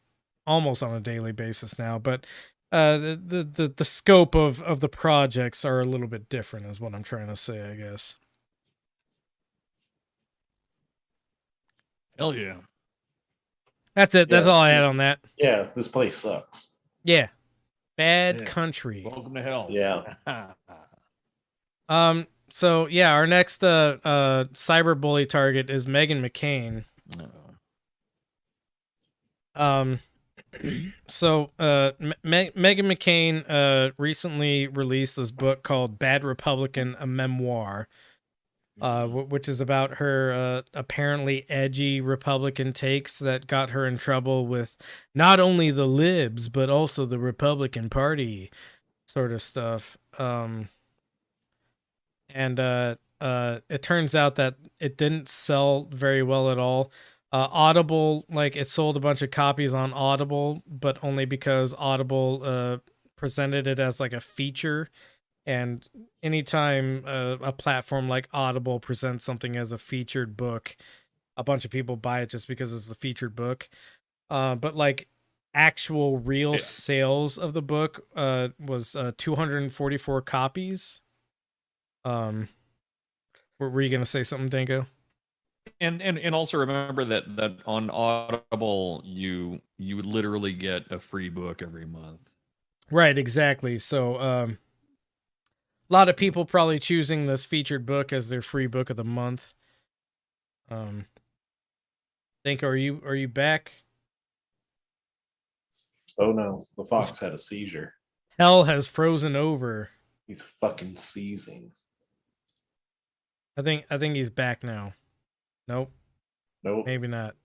almost on a daily basis now. But the scope of the projects are a little bit different, is what I'm trying to say, I guess. Hell yeah! That's it. That's all I had on that. Yeah, this place sucks. Yeah, bad country. Welcome to hell. Yeah. So yeah, our next cyberbully target is Meghan McCain. So Meghan McCain recently released this book called Bad Republican, a Memoir, which is about her apparently edgy Republican takes that got her in trouble with not only the libs but also the Republican Party sort of stuff. And it turns out that it didn't sell very well at all. Audible, like, it sold a bunch of copies on Audible, but only because Audible presented it as like a feature. And anytime a platform like Audible presents something as a featured book, a bunch of people buy it just because it's the featured book. But like actual real sales of the book was 244 copies. Were you gonna say something, Danko? And also remember that on Audible you would literally get a free book every month. Right, exactly. So a lot of people probably choosing this featured book as their free book of the month. Danko, are you back? Oh no, the fox had a seizure. Hell has frozen over. He's fucking seizing. I think he's back now. Nope. Maybe not.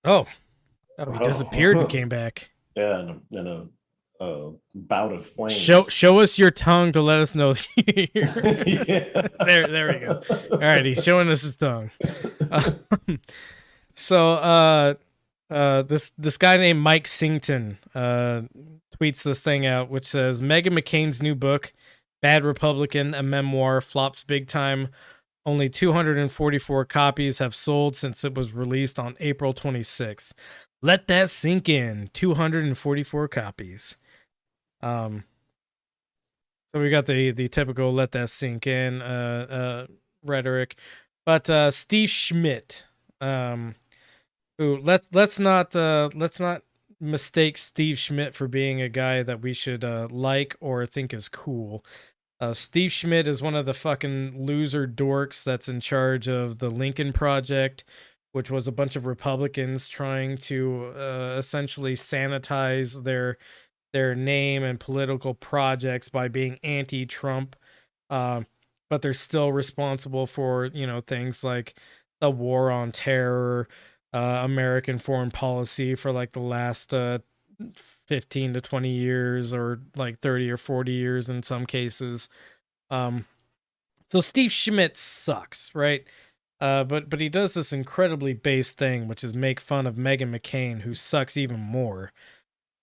Oh, he disappeared and came back. Yeah, in a bout of flames. Show us your tongue to let us know. Yeah. There we go. All right, he's showing us his tongue. This guy named Mike Sington tweets this thing out, which says Meghan McCain's new book, Bad Republican, a Memoir, flops big time. Only 244 copies have sold since it was released on April 26th. Let that sink in. 244 copies. So we got the typical let that sink in rhetoric. But Steve Schmidt, who let's not mistake Steve Schmidt for being a guy that we should like or think is cool. Steve Schmidt is one of the fucking loser dorks that's in charge of the Lincoln Project, which was a bunch of Republicans trying to essentially sanitize their name and political projects by being anti-Trump, but they're still responsible for, things like the war on terror, American foreign policy for like the last 15 to 20 years, or like 30 or 40 years in some cases. So Steve Schmidt sucks, right? But he does this incredibly base thing, which is make fun of Meghan McCain, who sucks even more.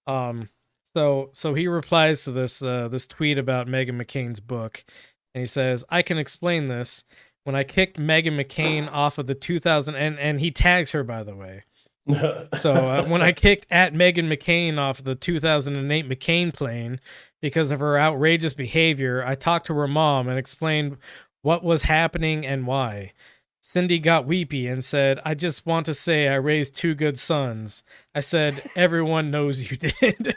So he replies to this tweet about Meghan McCain's book, and he says, "I can explain this. When I kicked Meghan McCain off of the 2000," and he tags her, by the way. So when I kicked at Meghan McCain off the 2008 McCain plane because of her outrageous behavior, I talked to her mom and explained what was happening and why. Cindy got weepy and said, "I just want to say I raised 2 good sons." I said, "Everyone knows you did."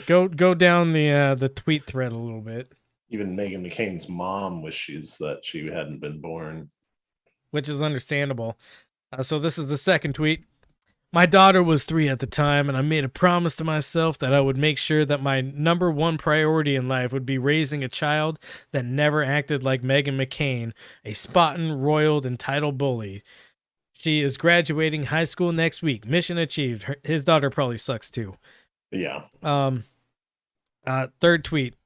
Go down the tweet thread a little bit. Even Meghan McCain's mom wishes that she hadn't been born, which is understandable. So this is the second tweet. "My daughter was 3 at the time, and I made a promise to myself that I would make sure that my number 1 priority in life would be raising a child that never acted like Meghan McCain, a spotting, roiled, entitled bully. She is graduating high school next week. Mission achieved." His daughter probably sucks too. Yeah. Third tweet.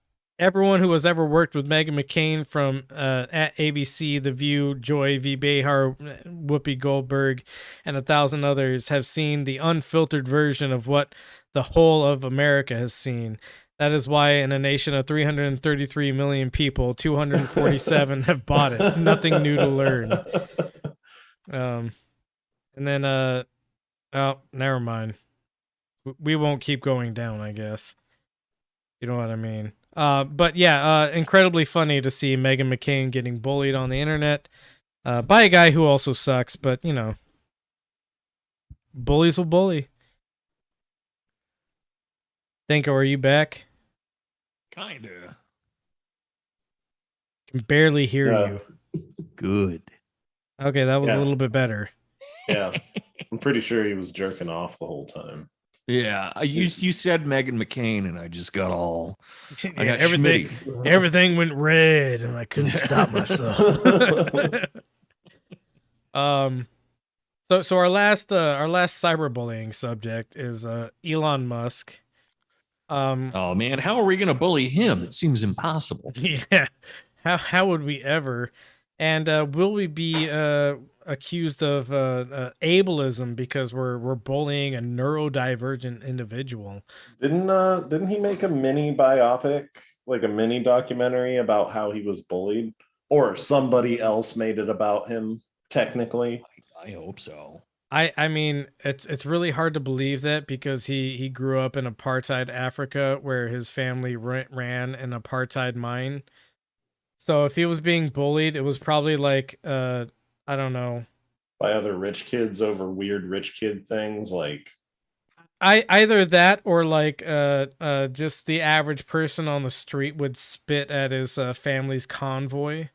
"Everyone who has ever worked with Meghan McCain, from at ABC, The View, Joy V. Behar, Whoopi Goldberg, and 1,000 others, have seen the unfiltered version of what the whole of America has seen. That is why in a nation of 333 million people, 247 have bought it. Nothing new to learn." And then, oh, never mind. We won't keep going down, I guess. You know what I mean? But yeah, incredibly funny to see Meghan McCain getting bullied on the internet by a guy who also sucks, but bullies will bully. Danko, are you back? Kinda. Can barely hear you. Good. Okay, that was a little bit better. Yeah. I'm pretty sure he was jerking off the whole time. Yeah, you said Meghan McCain, and I just got all. I got everything went red, and I couldn't stop myself. So our last cyberbullying subject is Elon Musk. Oh man, how are we gonna bully him? It seems impossible. Yeah, how would we ever? And will we be accused of ableism because we're bullying a neurodivergent individual? Didn't he make a mini biopic, like a mini documentary about how he was bullied, or somebody else made it about him? Technically, I hope so. I mean, it's really hard to believe that, because he grew up in apartheid Africa, where his family ran an apartheid mine. So if he was being bullied, it was probably like, I don't know, by other rich kids over weird rich kid things, like either that, or like just the average person on the street would spit at his family's convoy.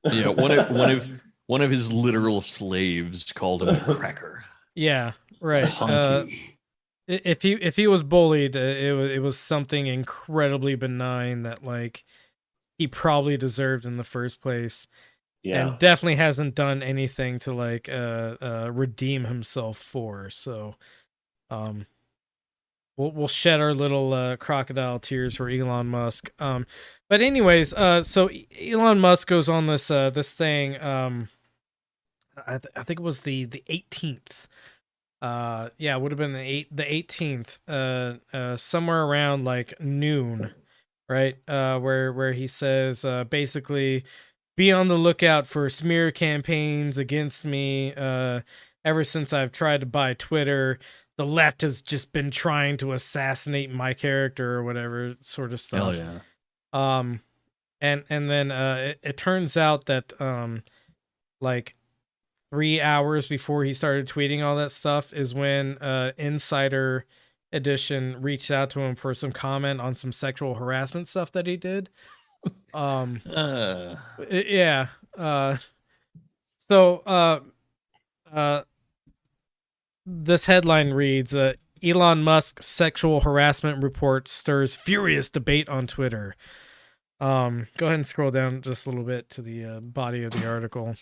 Yeah, one of his literal slaves called him a cracker. Yeah, right. If he was bullied, it was something incredibly benign that like he probably deserved in the first place. Yeah. And definitely hasn't done anything to like redeem himself for. So we'll shed our little crocodile tears for Elon Musk. But anyways, so Elon Musk goes on this thing. I think it was the 18th. Yeah, it would have been the 18th. Somewhere around like noon, right? Where he says basically, be on the lookout for smear campaigns against me. Ever since I've tried to buy Twitter, the left has just been trying to assassinate my character or whatever sort of stuff. Hell yeah. And then it turns out that like 3 hours before he started tweeting all that stuff is when Insider Edition reached out to him for some comment on some sexual harassment stuff that he did. Yeah. So this headline reads, Elon Musk sexual harassment report stirs furious debate on Twitter. Go ahead and scroll down just a little bit to the body of the article.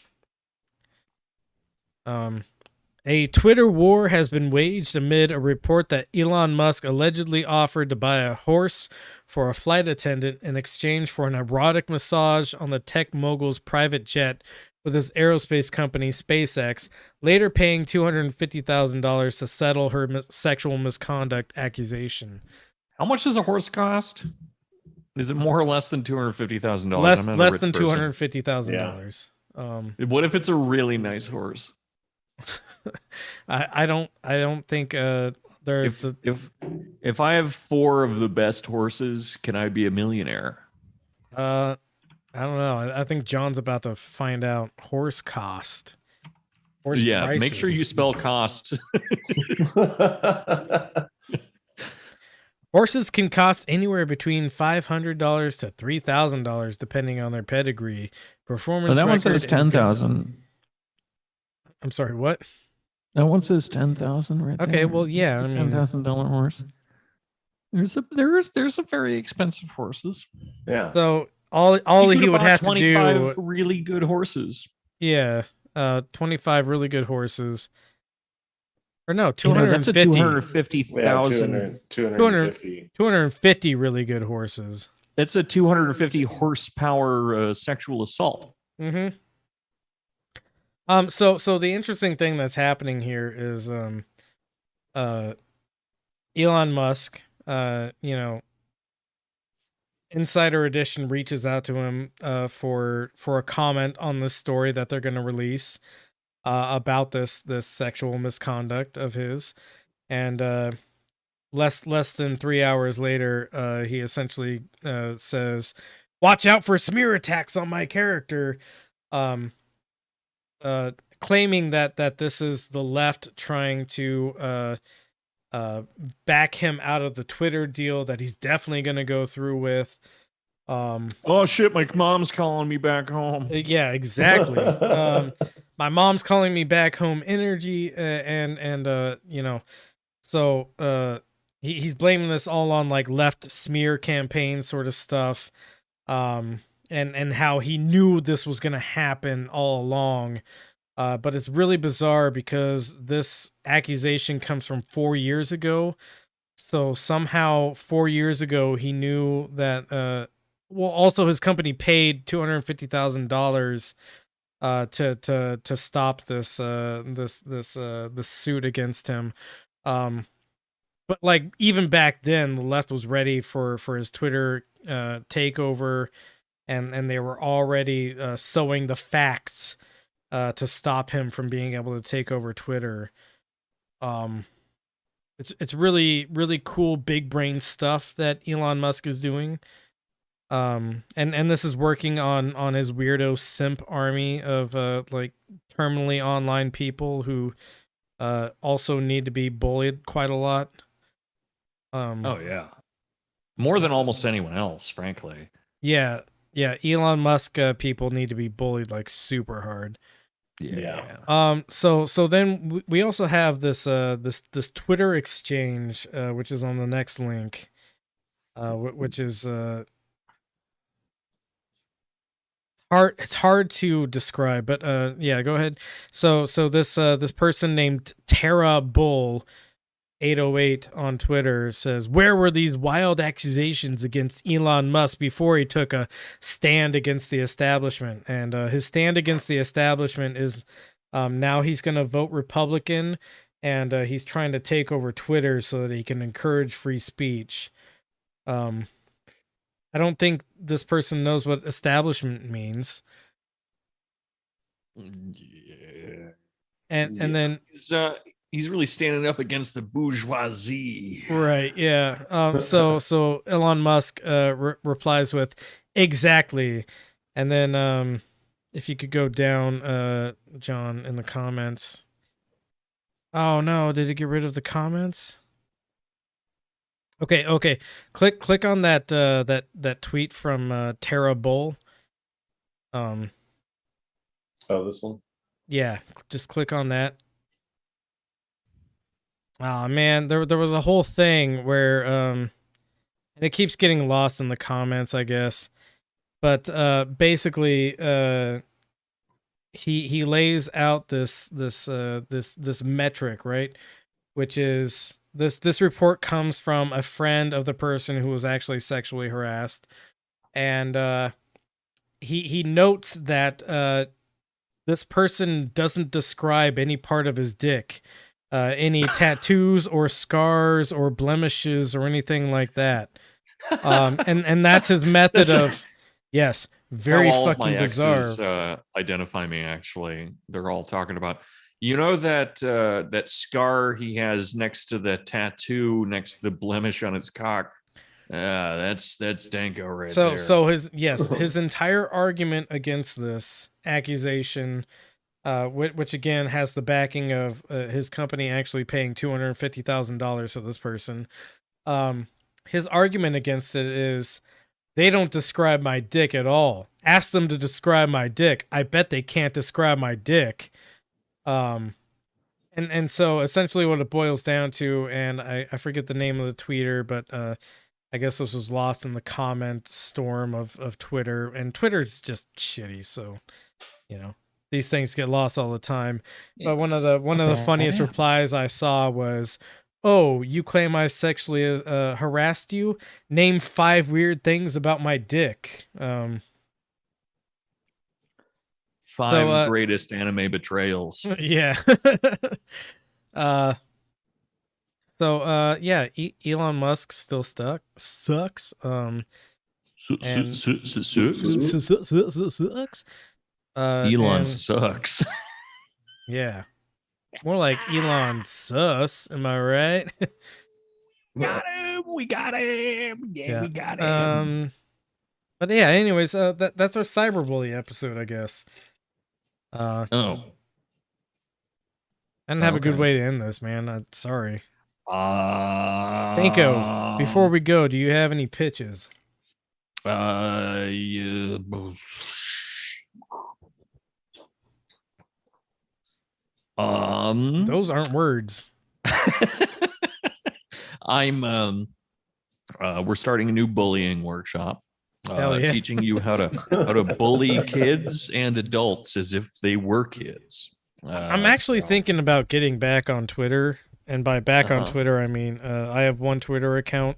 A Twitter war has been waged amid a report that Elon Musk allegedly offered to buy a horse for a flight attendant in exchange for an erotic massage on the tech mogul's private jet with his aerospace company SpaceX, later paying $250,000 to settle her sexual misconduct accusation. How much does a horse cost? Is it more or less than $250,000? Less than $250,000. Yeah. What if it's a really nice horse? I don't think there's if I have 4 of the best horses, can I be a millionaire? I don't know. I think John's about to find out horse cost. Horse prices. Make sure you spell cost. Horses can cost anywhere between $500 to $3,000 depending on their pedigree, performance. That one says 10,000. I'm sorry, what? That one says 10,000 right there. Okay, well, yeah, I mean, $10,000 horse. There's some very expensive horses. Yeah. So all he would have to do 25 really good horses. Yeah, 25 really good horses. Or no, 250. That's a 250,000. 250 really good horses. It's a 250 horsepower sexual assault. Mm-hmm. So the interesting thing that's happening here is Elon Musk, Insider Edition reaches out to him for a comment on this story that they're going to release about this sexual misconduct of his, and less than 3 hours later, he essentially says, "Watch out for smear attacks on my character." Claiming that this is the left trying to back him out of the Twitter deal that he's definitely going to go through with. Oh shit, my mom's calling me back home. Yeah, exactly. My mom's calling me back home energy, so he's blaming this all on like left smear campaign sort of stuff. And how he knew this was going to happen all along. But it's really bizarre because this accusation comes from 4 years ago. So somehow 4 years ago, he knew that, also his company paid $250,000 to stop this suit against him. But like even back then, the left was ready for his Twitter takeover. And they were already sowing the facts to stop him from being able to take over Twitter. It's really, really cool big brain stuff that Elon Musk is doing. And this is working on his weirdo simp army of like terminally online people who also need to be bullied quite a lot. Oh yeah, more than almost anyone else, frankly. Yeah, Elon Musk people need to be bullied like super hard. Yeah. So then we also have this Twitter exchange, which is on the next link, which is hard. It's hard to describe, but yeah, go ahead. So this person named Tara Bull 808 on Twitter says, "Where were these wild accusations against Elon Musk before he took a stand against the establishment?" And his stand against the establishment is now he's going to vote Republican, and he's trying to take over Twitter so that he can encourage free speech. I don't think this person knows what establishment means. Yeah. And then he's really standing up against the bourgeoisie. Right, yeah. So Elon Musk replies with, "Exactly." And then if you could go down, John, in the comments. Oh no, did it get rid of the comments? Okay. Click on that tweet from Tara Bull. Oh, this one? Yeah, just click on that. Oh man, there was a whole thing where and it keeps getting lost in the comments, I guess. But basically, he lays out this metric, right? Which is this report comes from a friend of the person who was actually sexually harassed, and he notes that this person doesn't describe any part of his dick, any tattoos or scars or blemishes or anything like that. And that's his method of, yes, very How all of fucking my bizarre. exes identify me. Actually, they're all talking about, you know, that scar he has next to the tattoo, next to the blemish on his cock. That's Danko right there. So his entire argument against this accusation, which again has the backing of his company actually paying $250,000 to this person. His argument against it is, they don't describe my dick at all. Ask them to describe my dick. I bet they can't describe my dick. And so essentially what it boils down to, and I forget the name of the tweeter, but I guess this was lost in the comment storm of Twitter, and Twitter's just shitty. So, you know, these things get lost all the time. But one of the funniest replies I saw was, "Oh, you claim I sexually harassed you? Name 5 weird things about my dick." 5 greatest anime betrayals. Yeah. Elon Musk still sucks. Sucks. Elon sucks. Yeah. More like Elon sus, am I right? Got him. We got him. Yeah, we got him. But yeah, anyways, that's our cyberbully episode, I guess. I didn't have a good way to end this, man. I'm sorry. Danko, before we go, do you have any pitches? Yeah. Those aren't words. We're starting a new bullying workshop. Hell yeah. Teaching you how to bully kids and adults as if they were kids. I'm actually thinking about getting back on Twitter, and by back on Twitter, I mean I have one Twitter account,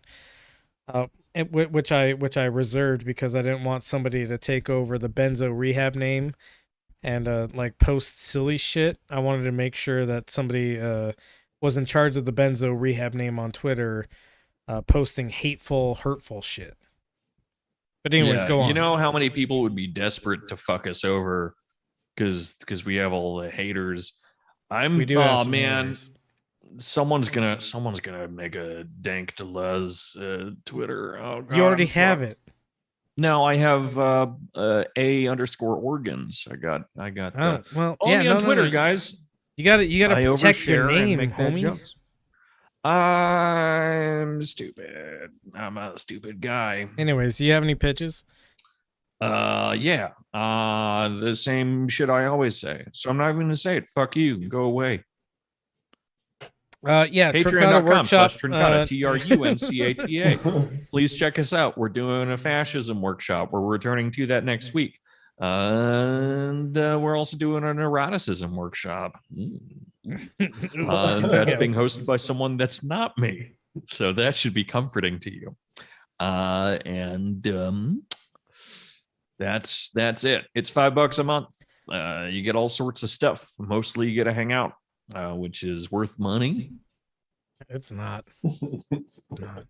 which I reserved because I didn't want somebody to take over the Benzo Rehab name and like post silly shit. I wanted to make sure that somebody was in charge of the Benzo Rehab name on Twitter, posting hateful, hurtful shit. But anyways, go on. You know how many people would be desperate to fuck us over because we have all the haters. Someone's gonna make a Dank Deleuze Twitter. Oh, God, you already have it. No, I have _organs. I got only on Twitter, guys. You gotta protect your name, homie. I'm stupid. I'm a stupid guy. Anyways, do you have any pitches? The same shit I always say. So I'm not even gonna say it. Fuck you. Go away. Patreon.com/Trincata, TRUNCATA. Please check us out. We're doing a fascism workshop. We're returning to that next week. And we're also doing an eroticism workshop. That's being hosted by someone that's not me. So that should be comforting to you. That's it. It's $5 a month. You get all sorts of stuff. Mostly you get to hang out, which is worth money. It's not. It's not.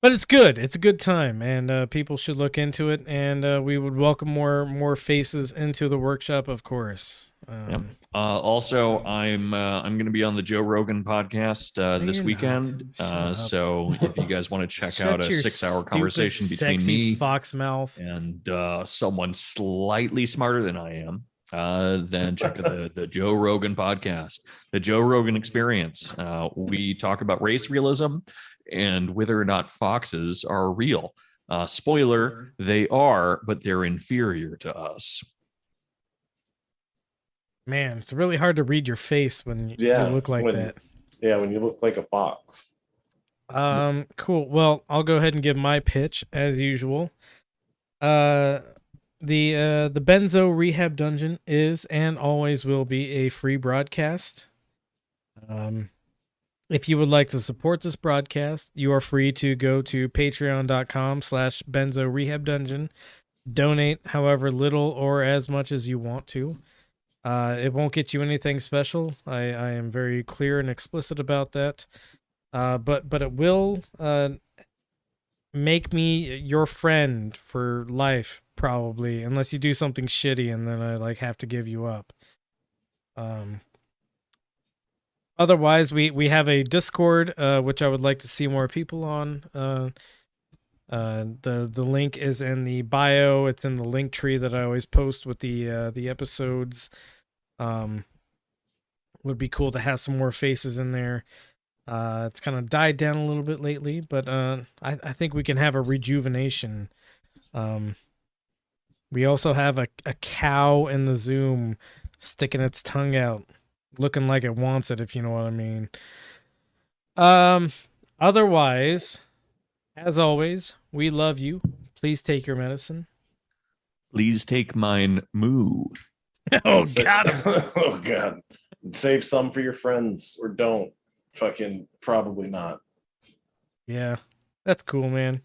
But it's good. It's a good time, and people should look into it. And we would welcome more faces into the workshop, of course. Also, I'm going to be on the Joe Rogan podcast this weekend. So if you guys want to check out a 6-hour conversation between me, Foxmouth, and someone slightly smarter than I am, then check out the Joe Rogan podcast, the Joe Rogan Experience. We talk about race realism and whether or not foxes are real. Spoiler, they are, but they're inferior to us. Man, it's really hard to read your face when you look like that. Yeah, when you look like a fox. Cool. Well, I'll go ahead and give my pitch as usual. The Benzo Rehab Dungeon is and always will be a free broadcast. If you would like to support this broadcast, you are free to go to patreon.com/Benzo Rehab Dungeon. Donate however little or as much as you want to. It won't get you anything special. I am very clear and explicit about that. But it will make me your friend for life, probably, unless you do something shitty and then I have to give you up. Otherwise, we have a Discord, which I would like to see more people on. The link is in the bio. It's in the link tree that I always post with the episodes. Would be cool to have some more faces in there. It's kind of died down a little bit lately, but I think we can have a rejuvenation. We also have a cow in the Zoom sticking its tongue out, looking like it wants it, if you know what I mean. Otherwise, as always, we love you. Please take your medicine. Please take mine, moo. Oh, God. Oh, God. Save some for your friends, or don't. Fucking probably not. Yeah, that's cool, man.